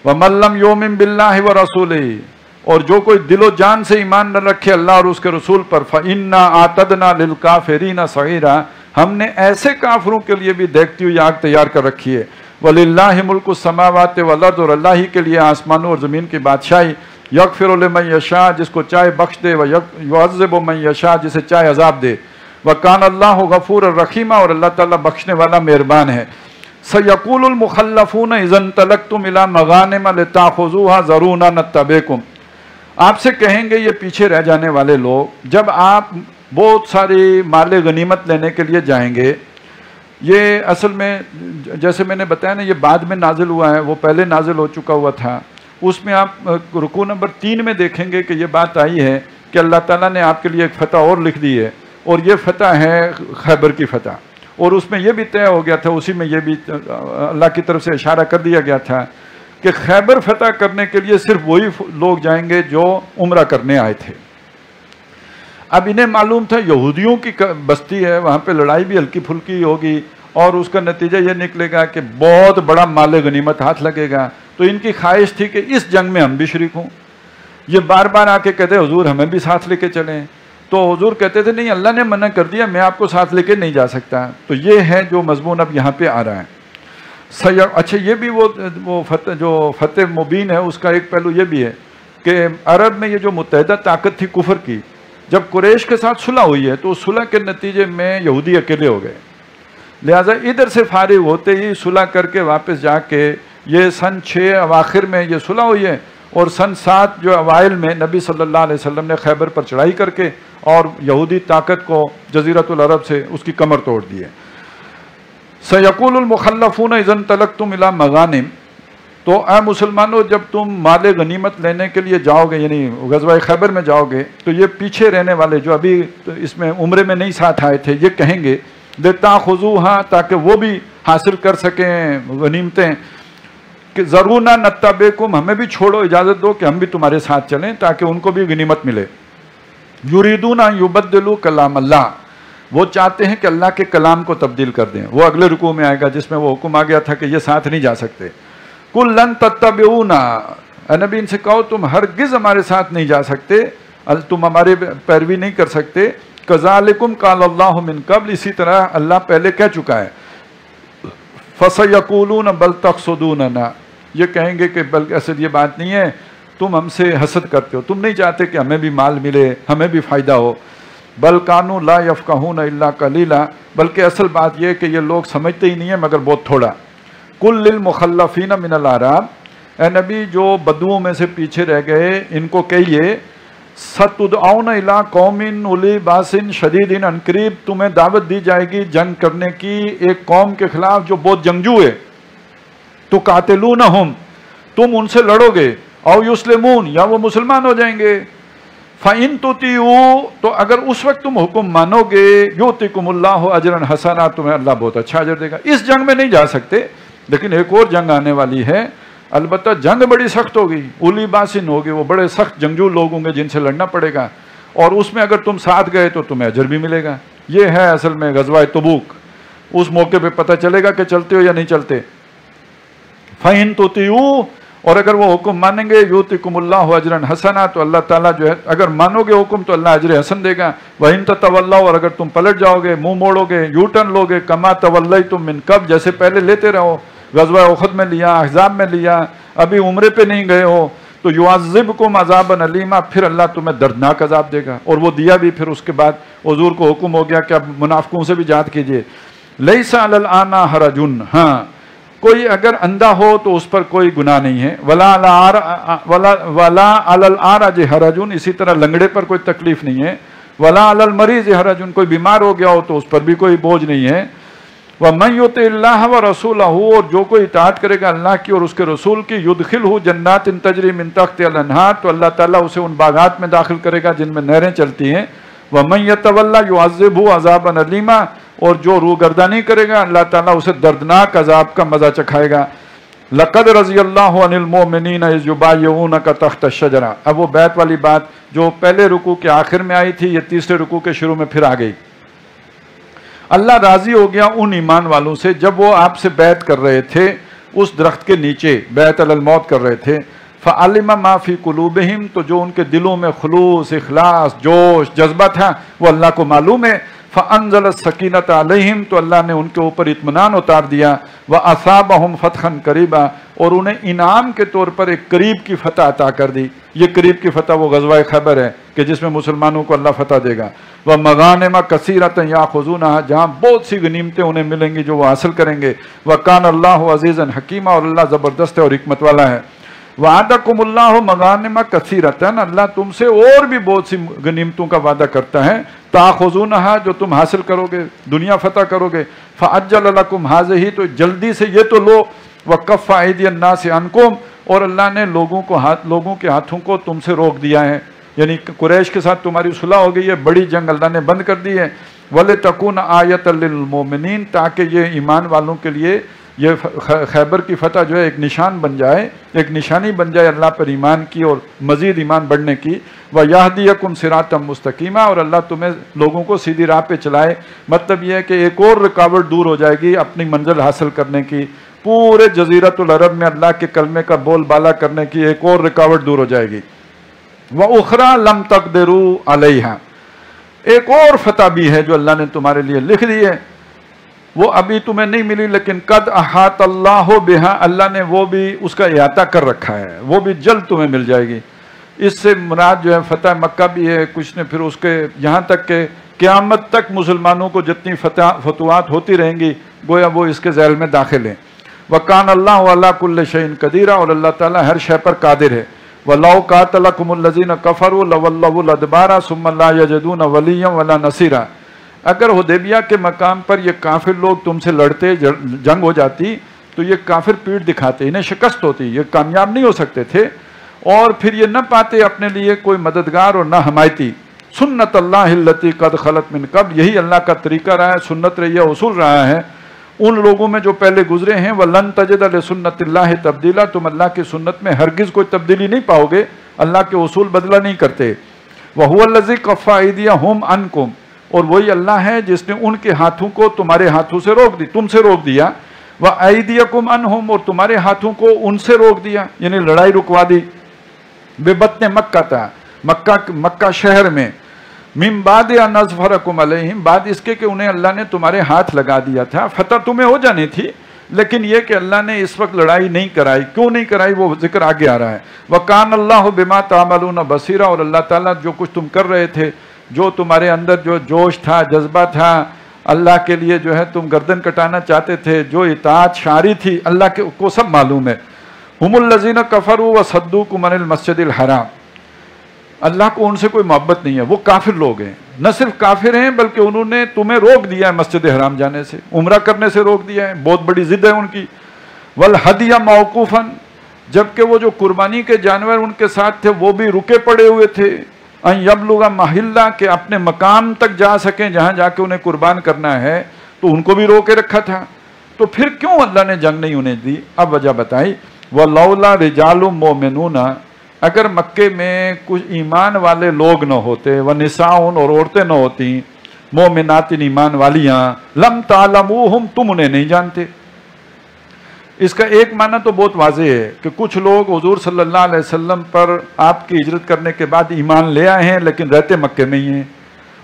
وَمَن لَّمْ يُؤْمِن بِاللَّهِ وَرَسُولِهِ، اور جو کوئی دل و جان سے ایمان نہ رکھے اللہ اور اس کے رسول پر، فَإِنَّا أَعْتَدْنَا لِلْكَافِرِينَ سَعِيرًا، ہم نے ایسے کافروں کے لیے بھی دیکھتی ہوئی آگ تیار کر رکھی ہے۔ وَلِلَّهِ مُلْكُ السَّمَاوَاتِ وَالْأَرْضِ، اور اللہ ہی کے لیے آسمانوں اور زمین کی بادشاہی، یغفر لمن یشاء، جس کو چاہے بخش دے، وَيُعَذِّبُ مَن یشاء، جسے چاہے عذاب دے، وَكَانَ اللَّهُ غَفُورًا رَحِيمًا، اور اللہ تعالیٰ بخشنے والا مہربان ہے۔ سَيَقُولُ الْمُخَلَّفُونَ إِذَا انطَلَقْتُمْ إِلَىٰ مَغَانِمَ لِتَأْخُذُوهَا ذَرُونَا نَتَّبِعْكُمْ، آپ سے کہیں گے یہ پیچھے رہ جانے والے لوگ، جب آپ بہت ساری مال غنیمت لینے کے لیے جائیں گے، یہ اصل میں جیسے میں نے بتایا نا، یہ بعد میں نازل ہوا ہے، وہ پہلے نازل ہو چکا ہوا تھا۔ اس میں آپ رکوع نمبر 3 میں دیکھیں گے کہ یہ بات آئی ہے کہ اللہ تعالیٰ نے آپ کے لیے ایک فتح اور لکھ دی ہے، اور یہ فتح ہے خیبر کی فتح، اور اس میں یہ بھی طے ہو گیا تھا، اسی میں یہ بھی اللہ کی طرف سے اشارہ کر دیا گیا تھا کہ خیبر فتح کرنے کے لیے صرف وہی لوگ جائیں گے جو عمرہ کرنے آئے تھے۔ اب انہیں معلوم تھا یہودیوں کی بستی ہے، وہاں پہ لڑائی بھی ہلکی پھلکی ہوگی، اور اس کا نتیجہ یہ نکلے گا کہ بہت بڑا مال غنیمت ہاتھ لگے گا، تو ان کی خواہش تھی کہ اس جنگ میں ہم بھی شریک ہوں۔ یہ بار بار آ کے کہتے حضور ہمیں بھی ساتھ لے کے چلیں، تو حضور کہتے تھے نہیں، اللہ نے منع کر دیا، میں آپ کو ساتھ لے کے نہیں جا سکتا۔ تو یہ ہے جو مضمون اب یہاں پہ آ رہا ہے۔ اچھا، یہ بھی وہ فتح جو فتح مبین ہے، اس کا ایک پہلو یہ بھی ہے کہ عرب میں یہ جو متحدہ طاقت تھی کفر کی، جب قریش کے ساتھ صلح ہوئی ہے تو اس صلح کے نتیجے میں یہودی اکیلے ہو گئے، لہٰذا ادھر سے فارغ ہوتے ہی صلح کر کے واپس جا کے یہ سن 6 اواخر میں یہ صلح ہوئی ہے، اور سن 7 جو اوائل میں نبی صلی اللہ علیہ وسلم نے خیبر پر چڑھائی کر کے اور یہودی طاقت کو جزیرۃ العرب سے اس کی کمر توڑ دی ہے۔ سَيَقُولُ الْمُخَلَّفُونَ إِذَا انطَلَقْتُمْ إِلَىٰ مَغَانِمَ، تو اے مسلمانوں جب تم مال غنیمت لینے کے لیے جاؤ گے، یعنی غزوہ خیبر میں جاؤ گے، تو یہ پیچھے رہنے والے جو ابھی اس میں عمرے میں نہیں ساتھ آئے تھے، یہ کہیں گے لِتَأْخُذُوهَا، تاکہ وہ بھی حاصل کر سکیں غنیمتیں، کہ ضرورنا نتبعکم، ہمیں بھی چھوڑو، اجازت دو کہ ہم بھی تمہارے ساتھ چلیں تاکہ ان کو بھی غنیمت ملے۔ یریدون ان یبدلوا کلام اللہ، وہ چاہتے ہیں کہ اللہ کے کلام کو تبدیل کر دیں۔ وہ اگلے رکوع میں آئے گا جس میں وہ حکم آ گیا تھا کہ یہ ساتھ نہیں جا سکتے۔ قُل لَن تَتَّبِعُونَا، اے نبی ان سے کہو تم ہرگز ہمارے ساتھ نہیں جا سکتے، تم ہمارے پیروی نہیں کر سکتے۔ کذالکم قال اللہ من قبل، اسی طرح اللہ پہلے کہہ چکا ہے۔ فَسَيَقُولُونَ بَلْ تَقْصُدُونَنَا، یہ کہیں گے کہ بلکہ اصل یہ بات نہیں ہے، تم ہم سے حسد کرتے ہو، تم نہیں چاہتے کہ ہمیں بھی مال ملے، ہمیں بھی فائدہ ہو۔ بل کانوا لا یفقہون الا قلیلا، بلکہ اصل بات یہ ہے کہ یہ لوگ سمجھتے ہی نہیں ہیں مگر بہت تھوڑا۔ قل للمخلفین من الاعراب، اے نبی جو بدوؤں میں سے پیچھے رہ گئے ان کو کہیے، ستدعون الی قوم اولی باس شدید، ان قریب تمہیں دعوت دی جائے گی جنگ کرنے کی ایک قوم کے خلاف جو بہت جنگجو ہے۔ تو قاتلونہم، تم ان سے لڑو گے، او یسلمون، یا وہ مسلمان ہو جائیں گے۔ فَإِن تُطِیعُوا، تو اگر اس وقت تم حکم مانو گے، یؤتکم اللہ اجرا حسنا، تمہیں اللہ بہت اچھا اجر دے گا۔ اس جنگ میں نہیں جا سکتے، لیکن ایک اور جنگ آنے والی ہے، البتہ جنگ بڑی سخت ہوگی، اولی باسن ہوگی، وہ بڑے سخت جنگجو لوگ ہوں گے جن سے لڑنا پڑے گا، اور اس میں اگر تم ساتھ گئے تو تمہیں اجر بھی ملے گا۔ یہ ہے اصل میں غزوہ تبوک، اس موقع پہ پتہ چلے گا کہ چلتے ہو یا نہیں چلتے۔ فَإِن تُطِیعُوا، اور اگر وہ حکم مانیں گے، یؤتکم اللہ اجرا حسنا، تو اللہ تعالیٰ جو ہے اگر مانو گے حکم تو اللہ اجر حسن دے گا۔ وَإِن تَتَوَلَّوْا، اور اگر تم پلٹ جاؤ گے، منہ موڑو گے، یو ٹرن لو گے، کما تولیتم من قبل، جیسے پہلے لیتے رہو، غزوہ احد میں لیا، احزاب میں لیا، ابھی عمرے پہ نہیں گئے ہو، تو یعذبکم عذابا الیما، پھر اللہ تمہیں دردناک عذاب دے گا۔ اور وہ دیا بھی، پھر اس کے بعد حضور کو حکم ہو گیا کہ اب منافقوں سے بھی جہاد کیجیے۔ لیس علی الاعمی حرج، ہاں کوئی اگر اندھا ہو تو اس پر کوئی گناہ نہیں ہے، ولا علی الاعرج حرج، اسی طرح لنگڑے پر کوئی تکلیف نہیں ہے، ولا علی المریض حرج، کوئی بیمار ہو گیا ہو تو اس پر بھی کوئی بوجھ نہیں ہے۔ وَمَن يُطِعِ اللَّهَ وَرَسُولَهُ، اور جو کوئی اطاعت کرے گا اللہ کی اور اس کے رسول کی، يُدْخِلْهُ جَنَّاتٍ تَجْرِي مِن تَحْتِهَا الْأَنْهَارُ، تو اللہ تعالیٰ اسے ان باغات میں داخل کرے گا جن میں نہریں چلتی ہیں۔ وَمَن يَتَوَلَّ يُعَذِّبْهُ عَذَابًا أَلِيمًا، اور جو روگردانی کرے گا اللہ تعالیٰ اسے دردناک عذاب کا مزہ چکھائے گا۔ لَقَدْ رَضِيَ اللَّهُ عَنِ الْمُؤْمِنِينَ إِذْ يُبَايِعُونَكَ تَحْتَ الشَّجَرَةِ، اب وہ بیعت والی بات جو پہلے رکوع کے آخر میں آئی تھی، یہ تیسرے رکوع کے شروع میں پھر آ گئی۔ اللہ راضی ہو گیا ان ایمان والوں سے جب وہ آپ سے بیعت کر رہے تھے اس درخت کے نیچے، بیعت علی الموت کر رہے تھے۔ فَعَلِمَ مَا فِي قُلُوبِهِمْ، تو جو ان کے دلوں میں خلوص، اخلاص، جوش، جذبہ تھا وہ اللہ کو معلوم ہے۔ فَأَنزَلَ السَّكِينَةَ عَلَيْهِمْ، تو اللہ نے ان کے اوپر اطمینان اتار دیا۔ وَأَصَابَهُمْ فَتْحًا قَرِيبًا، اور انہیں انعام کے طور پر ایک قریب کی فتح عطا کر دی۔ یہ قریب کی فتح وہ غزوہ خیبر ہے کہ جس میں مسلمانوں کو اللہ فتح دے گا۔ وَمَغَانِمَ كَثِيرَةً يَأْخُذُونَهَا، جہاں بہت سی غنیمتیں انہیں ملیں گی جو وہ حاصل کریں گے۔ وَكَانَ اللَّهُ عَزِيزًا حَكِيمًا، اور اللہ زبردست ہے اور حکمت والا ہے۔ وَعَدَكُمُ اللَّهُ مَغَانِمَ كَثِيرَةً، اللہ تم سے اور بھی بہت سی غنیمتوں کا وعدہ کرتا ہے۔ تَأْخُذُونَهَا، جو تم حاصل کرو گے، دنیا فتح کرو گے۔ فَعَجَّلَ لَكُمْ هَٰذِهِ، تو جلدی سے یہ تو لو۔ وَكَفَّ أَيْدِيَ النَّاسِ عَنكُمْ، اور اللہ نے لوگوں کے ہاتھوں کو تم سے روک دیا ہے، یعنی قریش کے ساتھ تمہاری صلح ہو گئی ہے، بڑی جنگ اللہ نے بند کر دی ہے۔ وَلِتَكُونَ آیَةً لِلْمُؤْمِنِينَ، تاکہ یہ ایمان والوں کے لیے یہ خیبر کی فتح جو ہے ایک نشان بن جائے، ایک نشانی بن جائے اللہ پر ایمان کی اور مزید ایمان بڑھنے کی۔ وَيَهْدِيَكُمْ صِرَاطًا مُسْتَقِيمًا، اور اللہ تمہیں لوگوں کو سیدھی راہ پہ چلائے۔ مطلب یہ ہے کہ ایک اور رکاوٹ دور ہو جائے گی اپنی منزل حاصل کرنے کی، پورے جزیرۃ العرب میں اللہ کے کلمے کا بول بالا کرنے کی ایک اور رکاوٹ دور ہو جائے گی۔ وَأُخْرَى لَمْ تَقْدِرُوا عَلَيْهَا، ایک اور فتح بھی ہے جو اللہ نے تمہارے لیے لکھ دی ہے، وہ ابھی تمہیں نہیں ملی لیکن قد احاط اللہ بہا، اللہ نے وہ بھی اس کا احاطہ کر رکھا ہے، وہ بھی جلد تمہیں مل جائے گی۔ اس سے مراد جو ہے فتح مکہ بھی ہے، کچھ نے پھر اس کے یہاں تک کہ قیامت تک مسلمانوں کو جتنی فتوحات ہوتی رہیں گی گویا وہ اس کے ذیل میں داخل ہیں۔ وَكَانَ اللَّهُ عَلَىٰ كُلِّ شَيْءٍ قَدِيرًا، اور اللہ تعالیٰ ہر شے پر قادر ہے۔ وَلَوْ قَاتَلَكُمُ الَّذِينَ كَفَرُوا لَوَلَّوُا الْأَدْبَارَ ثُمَّ لَا يَجِدُونَ وَلِيًّا وَلَا نَصِيرًا، اگر حدیبیہ کے مقام پر یہ کافر لوگ تم سے لڑتے، جنگ ہو جاتی، تو یہ کافر پیٹ دکھاتے، انہیں شکست ہوتی، یہ کامیاب نہیں ہو سکتے تھے، اور پھر یہ نہ پاتے اپنے لیے کوئی مددگار اور نہ حمایتی۔ سنت اللہ التی قد خلت من قبل، یہی اللہ کا طریقہ رہا ہے، سنت رہی ہے، اصول رہا ہے ان لوگوں میں جو پہلے گزرے ہیں۔ وَلَن تَجِدَ لِسُنَّتِ اللَّهِ تَبْدِيلًا، تم اللہ کی سنت میں ہرگز کوئی تبدیلی نہیں پاؤ گے، اللہ کے اصول بدلہ نہیں کرتے۔ وَهُوَ الَّذِي كَفَّ أَيْدِيَهُمْ عَنْكُمْ، اور وہی اللہ ہے جس نے ان کے ہاتھوں کو تمہارے ہاتھوں سے روک دی، تم سے روک دیا۔ وَأَيْدِيَكُمْ عَنْهُمْ، اور تمہارے ہاتھوں کو ان سے روک دیا، یعنی لڑائی رکوا دی۔ بِبَطْنِ مکہ تھا، مکہ شہر میں، من بعد ان اظفرکم علیہم، بعد اس کے کہ انہیں اللہ نے تمہارے ہاتھ لگا دیا تھا۔ فتح تمہیں ہو جانی تھی، لیکن یہ کہ اللہ نے اس وقت لڑائی نہیں کرائی۔ کیوں نہیں کرائی وہ ذکر آگے آ رہا ہے۔ وَكَانَ اللَّهُ بِمَا تَعْمَلُونَ بَصِيرًا، اور اللہ تعالیٰ جو کچھ تم کر رہے تھے، جو تمہارے اندر جو جوش تھا، جذبہ تھا، اللہ کے لیے جو ہے تم گردن کٹانا چاہتے تھے، جو اطاعت شاری تھی، اللہ کے کو سب معلوم ہے۔ ہم الذین کفروا وصدوکم عن المسجد الحرام، اللہ کو ان سے کوئی محبت نہیں ہے، وہ کافر لوگ ہیں، نہ صرف کافر ہیں بلکہ انہوں نے تمہیں روک دیا ہے مسجد حرام جانے سے، عمرہ کرنے سے روک دیا ہے، بہت بڑی ضد ہے ان کی۔ والہدی موقوفا، جبکہ وہ جو قربانی کے جانور ان کے ساتھ تھے وہ بھی رکے پڑے ہوئے تھے، ان یبلغ محلہ، کہ اپنے مقام تک جا سکیں جہاں جا کے انہیں قربان کرنا ہے، تو ان کو بھی روکے رکھا تھا۔ تو پھر کیوں اللہ نے جنگ نہیں انہیں دی؟ اب وجہ بتائی، وَلَوْلَا رِجَالٌ مُؤْمِنُونَ، اگر مکے میں کچھ ایمان والے لوگ نہ ہوتے، وَنِسَاءٌ، اور عورتیں نہ ہوتی، مومنات ایمان والیاں، لَمْ تَعْلَمُوهُمْ، تم انہیں نہیں جانتے۔ اس کا ایک معنی تو بہت واضح ہے کہ کچھ لوگ حضور صلی اللہ علیہ وسلم پر آپ کی ہجرت کرنے کے بعد ایمان لے آئے ہیں لیکن رہتے مکے میں ہی ہیں،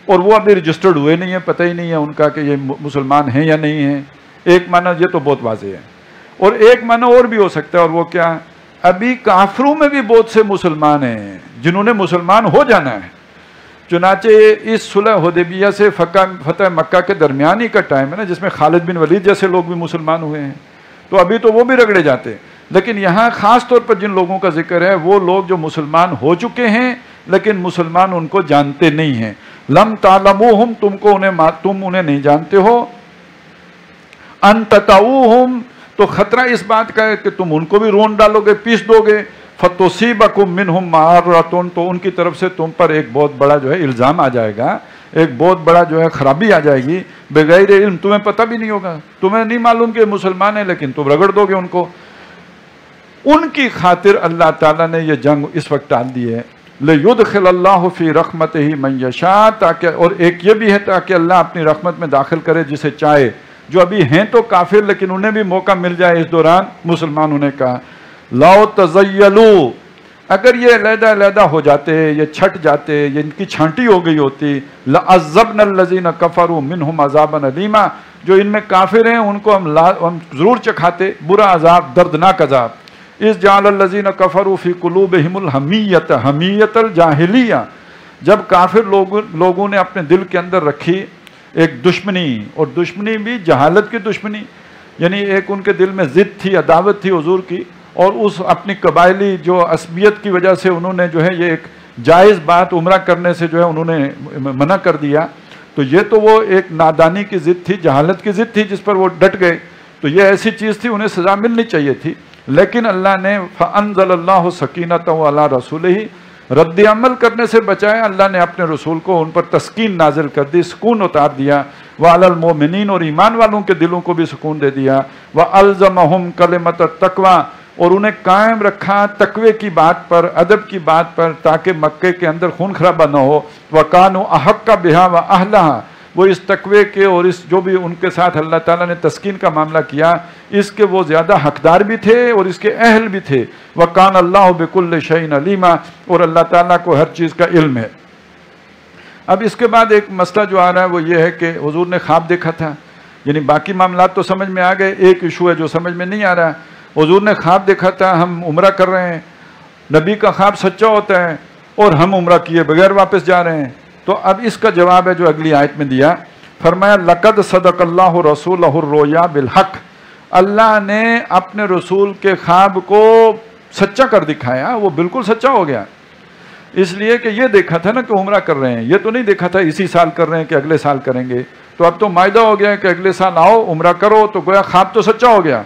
اور وہ ابھی رجسٹرڈ ہوئے نہیں ہیں، پتہ ہی نہیں ہے ان کا کہ یہ مسلمان ہیں یا نہیں ہیں۔ ایک معنی یہ تو بہت واضح ہے، اور ایک معنی اور بھی ہو سکتا ہے، اور وہ کیا؟ ابھی کافروں میں بھی بہت سے مسلمان ہیں جنہوں نے مسلمان ہو جانا ہے۔ چنانچہ اس صلح حدیبیہ سے فتح مکہ کے درمیان ہی کا ٹائم ہے نا، جس میں خالد بن ولید جیسے لوگ بھی مسلمان ہوئے ہیں، تو ابھی تو وہ بھی رگڑے جاتے، لیکن یہاں خاص طور پر جن لوگوں کا ذکر ہے وہ لوگ جو مسلمان ہو چکے ہیں لیکن مسلمان ان کو جانتے نہیں ہیں۔ لم تعلموہم، تم انہیں نہیں جانتے ہو، ان تطؤوہم، تو خطرہ اس بات کا ہے کہ تم ان کو بھی رون ڈالو گے، پیس دو گے، فتصیبکم منہم معرۃ، تو ان کی طرف سے تم پر ایک بہت بڑا جو ہے الزام آ جائے گا، ایک بہت بڑا جو ہے خرابی آ جائے گی، بغیر علم، تمہیں پتہ بھی نہیں ہوگا، تمہیں نہیں معلوم کہ مسلمان ہیں لیکن تم رگڑ دو گے ان کو۔ ان کی خاطر اللہ تعالیٰ نے یہ جنگ اس وقت ٹال دی ہے۔ لِيُدْخِلَ اللَّهُ فِي رَحْمَتِهِ مَن يَشَاءُ، تاکہ، اور ایک یہ بھی ہے تاکہ اللہ اپنی رحمت میں داخل کرے جسے چاہے، جو ابھی ہیں تو کافر لیکن انہیں بھی موقع مل جائے اس دوران مسلمان ہونے کا۔ لَوْ تَزَيَّلُوا، اگر یہ علیحدہ علیحدہ ہو جاتے، یہ چھٹ جاتے، یہ ان کی چھانٹی ہو گئی ہوتی، لَعَذَّبْنَا الَّذِينَ كَفَرُوا مِنْهُمْ عَذَابًا أَلِيمًا، جو ان میں کافر ہیں ان کو ہم ضرور چکھاتے برا عذاب، دردناک عذاب۔ اِذْ جَعَلَ الَّذِينَ كَفَرُوا فِي قُلُوبِهِمُ الْحَمِيَّةَ حَمِيَّةَ الْجَاهِلِيَّةِ، جب کافر لوگوں نے اپنے دل کے اندر رکھی ایک دشمنی، اور دشمنی بھی جہالت کی دشمنی، یعنی ایک ان کے دل میں ضد تھی، عداوت تھی حضور کی، اور اس اپنی قبائلی جو عصبیت کی وجہ سے انہوں نے جو ہے یہ ایک جائز بات عمرہ کرنے سے جو ہے انہوں نے منع کر دیا، تو یہ تو وہ ایک نادانی کی ضد تھی، جہالت کی ضد تھی جس پر وہ ڈٹ گئے، تو یہ ایسی چیز تھی انہیں سزا ملنی چاہیے تھی، لیکن اللہ نے فَأَنزَلَ اللَّهُ سَكِينَتَهُ عَلَى رَسُولِهِ، رد عمل کرنے سے بچائے اللہ نے اپنے رسول کو ان پر تسکین نازل کر دی، سکون اتار دیا، وَعَلَى الْمُؤْمِنِينَ، اور ایمان والوں کے دلوں کو بھی سکون دے دیا، وَأَلْزَمَهُمْ كَلِمَةَ التَّقْوَىٰ، اور انہیں قائم رکھا تقوی کی بات پر، ادب کی بات پر، تاکہ مکے کے اندر خون خرابہ نہ ہو، وَكَانُوا أَحَقَّ بِهَا وَأَهْلَهَا، وہ اس تقوی کے اور اس جو بھی ان کے ساتھ اللہ تعالیٰ نے تسکین کا معاملہ کیا، اس کے وہ زیادہ حقدار بھی تھے اور اس کے اہل بھی تھے۔ وَكَانَ اللَّهُ بِكُلِّ شَيْءٍ عَلِيمًا، اور اللہ تعالیٰ کو ہر چیز کا علم ہے۔ اب اس کے بعد ایک مسئلہ جو آ رہا ہے وہ یہ ہے کہ حضور نے خواب دیکھا تھا، یعنی باقی معاملات تو سمجھ میں آ گئے، ایک ایشو ہے جو سمجھ میں نہیں آ رہا۔ حضور نے خواب دیکھا تھا، ہم عمرہ کر رہے ہیں، نبی کا خواب سچا ہوتا ہے اور ہم عمرہ کیے بغیر واپس جا رہے ہیں، تو اب اس کا جواب ہے جو اگلی آیت میں دیا، فرمایا لَقَدْ صَدَقَ اللَّهُ رَسُولَهُ الرُّؤْيَا بِالْحَقِّ، اللہ نے اپنے رسول کے خواب کو سچا کر دکھایا، وہ بالکل سچا ہو گیا، اس لیے کہ یہ دیکھا تھا نا کہ عمرہ کر رہے ہیں، یہ تو نہیں دیکھا تھا اسی سال کر رہے ہیں کہ اگلے سال کریں گے، تو اب تو معاہدہ ہو گیا کہ اگلے سال آؤ عمرہ کرو، تو گویا خواب تو سچا ہو گیا۔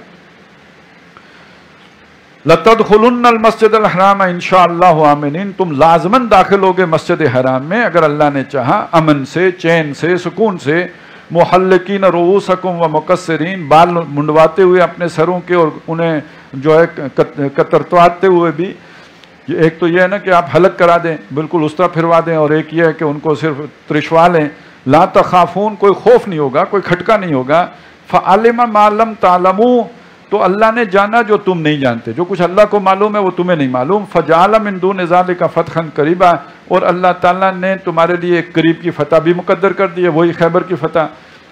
لَتَدْخُلُنَّ الْمَسْجِدَ الْحَرَامَ انشاءاللہ آمنین، تم لازماً داخل ہوگے مسجد حرام میں اگر اللہ نے چاہا، امن سے، چین سے، سکون سے، محلقین رؤوسکم و مقصرین، بال منڈواتے ہوئے اپنے سروں کے اور انہیں جو ہے کترتواتے ہوئے بھی۔ ایک تو یہ ہے نا کہ آپ حلق کرا دیں، بالکل اس طرح پھروا دیں، اور ایک یہ ہے کہ ان کو صرف ترشوا لیں۔ لا تخافون، کوئی خوف نہیں ہوگا، کوئی کھٹکا نہیں ہوگا۔ فعلم ما لم تعلموا، تو اللہ نے جانا جو تم نہیں جانتے، جو کچھ اللہ کو معلوم ہے وہ تمہیں نہیں معلوم۔ فجعل من دون ذلک فتحا قریبا، اور اللہ تعالیٰ نے تمہارے لیے ایک قریب کی فتح بھی مقدر کر دی ہے، وہی خیبر کی فتح۔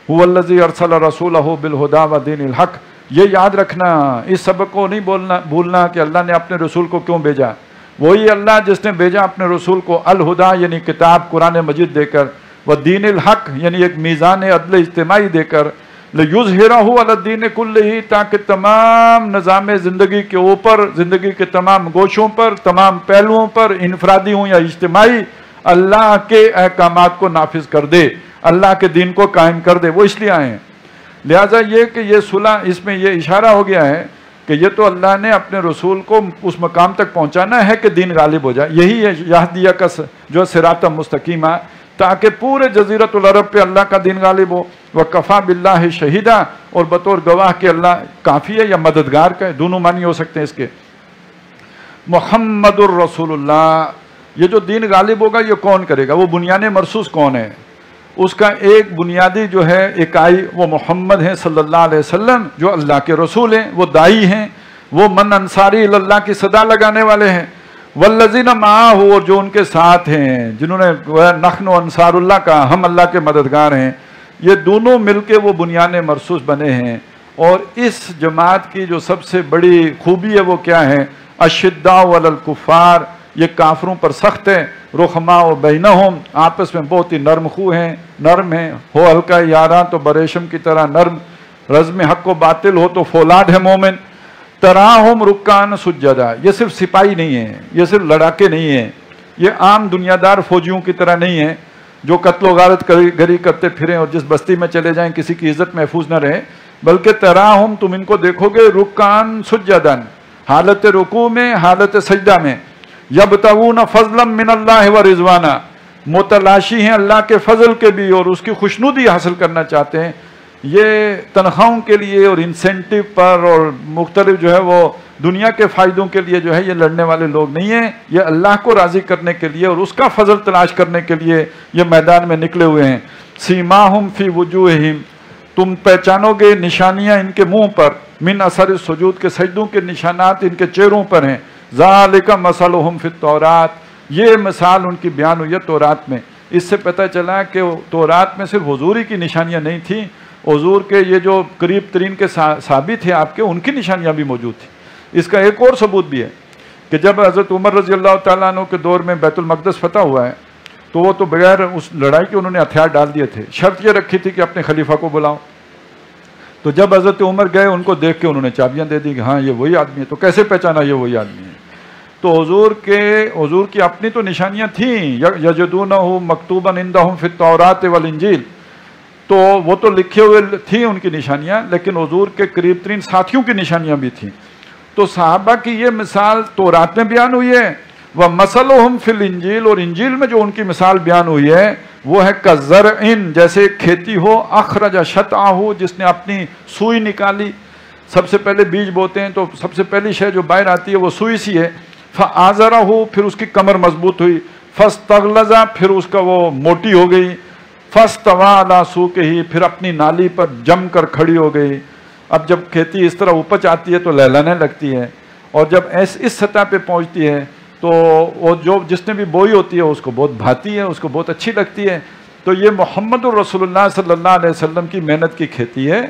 هو الذی ارسل رسولہ بالہدی ودین الحق، یہ یاد رکھنا، اس سبق کو نہیں بھولنا کہ اللہ نے اپنے رسول کو کیوں بھیجا۔ وہی اللہ جس نے بھیجا اپنے رسول کو الہدا یعنی کتاب قرآن مجید دے کر، ودین الحق یعنی ایک میزان عدل اجتماعی دے کر، لِیُظْہِرَہُ عَلَى الدِّینِ کُلِّہِ، تاکہ تمام نظام زندگی کے اوپر، زندگی کے تمام گوشوں پر، تمام پہلوؤں پر، انفرادی ہوں یا اجتماعی، اللہ کے احکامات کو نافذ کر دے، اللہ کے دین کو قائم کر دے۔ وہ اس لیے آئے ہیں۔ لہٰذا یہ کہ یہ صلح، اس میں یہ اشارہ ہو گیا ہے کہ یہ تو اللہ نے اپنے رسول کو اس مقام تک پہنچانا ہے کہ دین غالب ہو جائے۔ یہی ہے یہدیہ کا جو صراط مستقیمہ، تاکہ پورے جزیرۃ العرب پہ اللہ کا دین غالب ہو۔ وَكَفَى بِاللَّهِ شَهِيدًا، اور بطور گواہ کہ اللہ کافی ہے یا مددگار کا ہے، دونوں معنی ہو سکتے ہیں اس کے۔ محمد الرسول اللہ، یہ جو دین غالب ہوگا یہ کون کرے گا؟ وہ بنیان مرصوص کون ہے؟ اس کا ایک بنیادی جو ہے اکائی وہ محمد ہیں صلی اللہ علیہ وسلم، جو اللہ کے رسول ہیں، وہ دائی ہیں، وہ من انصاری اللہ کی صدا لگانے والے ہیں۔ والذین معہ، اور جو ان کے ساتھ ہیں، جنہوں نے نحن انصار اللہ کہا، ہم اللہ کے مددگار ہیں، یہ دونوں مل کے وہ بنیان مرصوص بنے ہیں۔ اور اس جماعت کی جو سب سے بڑی خوبی ہے وہ کیا ہے؟ اشداء علی الکفار، یہ کافروں پر سخت ہے، رحماء بینہم، آپس میں بہت ہی نرم خو ہیں، نرم ہیں، ہو ہلکا یاراں تو بریشم کی طرح نرم، رزم حق و باطل ہو تو فولاد ہے مومن۔ تراہم رکان سجدہ، یہ صرف سپاہی نہیں ہیں، یہ صرف لڑاکے نہیں ہیں، یہ عام دنیا دار فوجیوں کی طرح نہیں ہیں جو قتل و غارت گری کرتے پھریں اور جس بستی میں چلے جائیں کسی کی عزت محفوظ نہ رہے، بلکہ تراہم، تم ان کو دیکھو گے رکان سجدن، حالت رکوع میں، حالت سجدہ میں، یبتغون فضلا من اللہ و رضوانا، متلاشی ہیں اللہ کے فضل کے بھی اور اس کی خوشنودی حاصل کرنا چاہتے ہیں۔ یہ تنخواہوں کے لیے اور انسینٹیو پر اور مختلف جو ہے وہ دنیا کے فائدوں کے لیے جو ہے یہ لڑنے والے لوگ نہیں ہیں، یہ اللہ کو راضی کرنے کے لیے اور اس کا فضل تلاش کرنے کے لیے یہ میدان میں نکلے ہوئے ہیں۔ سیماہم فی وجوہہم، تم پہچانو گے نشانیاں ان کے منہ پر، من اثر السجود کے سجدوں کے نشانات ان کے چہروں پر ہیں۔ ذالک مثلہم فی التوراۃ، یہ مثال ان کی بیان ہوئی ہے تورات میں۔ اس سے پتہ چلا کہ تورات میں صرف حضور ہی کی نشانیاں نہیں تھیں، حضور کے یہ جو قریب ترین کے صحابی تھے آپ کے، ان کی نشانیاں بھی موجود تھیں۔ اس کا ایک اور ثبوت بھی ہے کہ جب حضرت عمر رضی اللہ تعالیٰ عنہ کے دور میں بیت المقدس فتح ہوا ہے تو وہ تو بغیر اس لڑائی کے انہوں نے ہتھیار ڈال دیے تھے، شرط یہ رکھی تھی کہ اپنے خلیفہ کو بلاؤ۔ تو جب حضرت عمر گئے ان کو دیکھ کے انہوں نے چابیاں دے دی کہ ہاں یہ وہی آدمی ہے۔ تو کیسے پہچانا یہ وہی آدمی ہے؟ تو حضور کی اپنی تو نشانیاں تھیں، یجدونہ مکتوبا عندہم فی التوراۃ والانجیل، تو وہ تو لکھے ہوئے تھیں ان کی نشانیاں، لیکن حضور کے قریب ترین ساتھیوں کی نشانیاں بھی تھیں۔ تو صحابہ کی یہ مثال تورات میں بیان ہوئی ہے، وَمَثَلُهُمْ فِي الْإِنجِيلِ، اور انجیل میں جو ان کی مثال بیان ہوئی ہے وہ ہے كَزَرْعٍ، جیسے ایک کھیتی ہو، أَخْرَجَ شَطْأَهُ، جس نے اپنی سوئی نکالی۔ سب سے پہلے بیج بوتے ہیں تو سب سے پہلی شے جو باہر آتی ہے وہ سوئی سی ہے۔ فَآزَرَهُ، پھر اس کی کمر مضبوط ہوئی، فَاسْتَغْلَظَ، پھر اس کا وہ موٹی ہو گئی، فَاسْتَوَىٰ عَلَىٰ سُوقِهِ، پھر اپنی نالی پر جم کر کھڑی ہو گئی۔ اب جب کھیتی اس طرح اپج آتی ہے تو لہلانے لگتی ہے، اور جب اس سطح پہ پہنچتی ہے تو وہ جس نے بھی بوئی ہوتی ہے اس کو بہت بھاتی ہے، اس کو بہت اچھی لگتی ہے۔ تو یہ محمد الرسول اللہ صلی اللہ علیہ وسلم کی محنت کی کھیتی ہے۔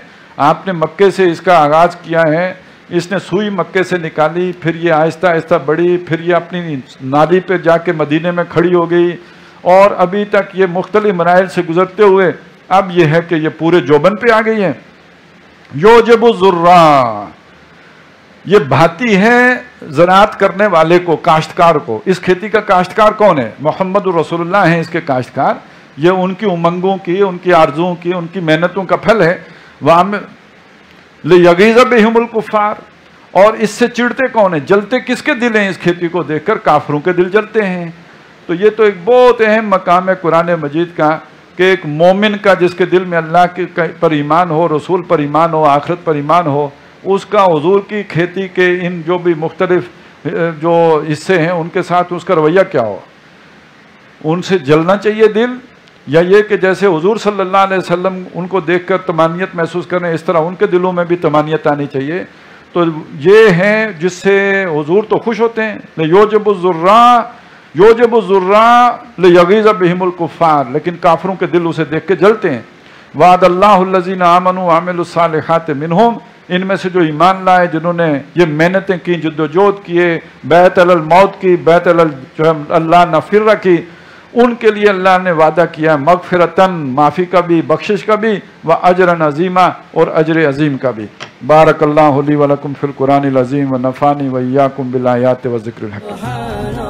آپ نے مکے سے اس کا آغاز کیا ہے، اس نے سوئی مکے سے نکالی، پھر یہ آہستہ آہستہ بڑھی، پھر یہ اپنی نالی پہ جا کے مدینے میں کھڑی ہو گئی، اور ابھی تک یہ مختلف مراحل سے گزرتے ہوئے اب یہ ہے کہ یہ پورے جوبن پہ آ گئی ہے۔ یوجب الزراع، یہ بھاتی ہے زراعت کرنے والے کو، کاشتکار کو۔ اس کھیتی کا کاشتکار کون ہے؟ محمد الرسول اللہ ہیں اس کے کاشتکار۔ یہ ان کی امنگوں کی، ان کی آرزوؤں کی، ان کی محنتوں کا پھل ہے۔ لِیَغِیظَ بِهِمُ الْکُفَّارَ، اور اس سے چڑھتے کون ہیں؟ جلتے کس کے دل ہیں؟ اس کھیتی کو دیکھ کر کافروں کے دل جلتے ہیں۔ تو یہ تو ایک بہت اہم مقام ہے قرآن مجید کا کہ ایک مومن کا جس کے دل میں اللہ پر ایمان ہو، رسول پر ایمان ہو، آخرت پر ایمان ہو، اس کا حضور کی کھیتی کے ان جو بھی مختلف جو حصے ہیں ان کے ساتھ اس کا رویہ کیا ہو؟ ان سے جلنا چاہیے دل، یا یہ کہ جیسے حضور صلی اللہ علیہ وسلم ان کو دیکھ کر طمانیت محسوس کریں، اس طرح ان کے دلوں میں بھی طمانیت آنی چاہیے۔ تو یہ ہیں جس سے حضور تو خوش ہوتے ہیں، یوجب الذرّاء لیغیظ بہم الکفار، لیکن کافروں کے دل اسے دیکھ کے جلتے ہیں۔ وعد اللہ الذین آمنوا وعملوا الصالحات منہم، ان میں سے جو ایمان لائے، جنہوں نے یہ محنتیں کی، جدوجہد کیے، بیعت علی الموت کی، بیعت علی اللہ نفر کی، ان کے لیے اللہ نے وعدہ کیا مغفرتاً، معافی کا بھی، بخشش کا بھی، واجرا عظیما، اور اجر عظیم کا بھی۔ بارک اللہ لی ولکم فی القرآن العظیم ونفعنی وایاکم بالآیات والذکر الحکیم۔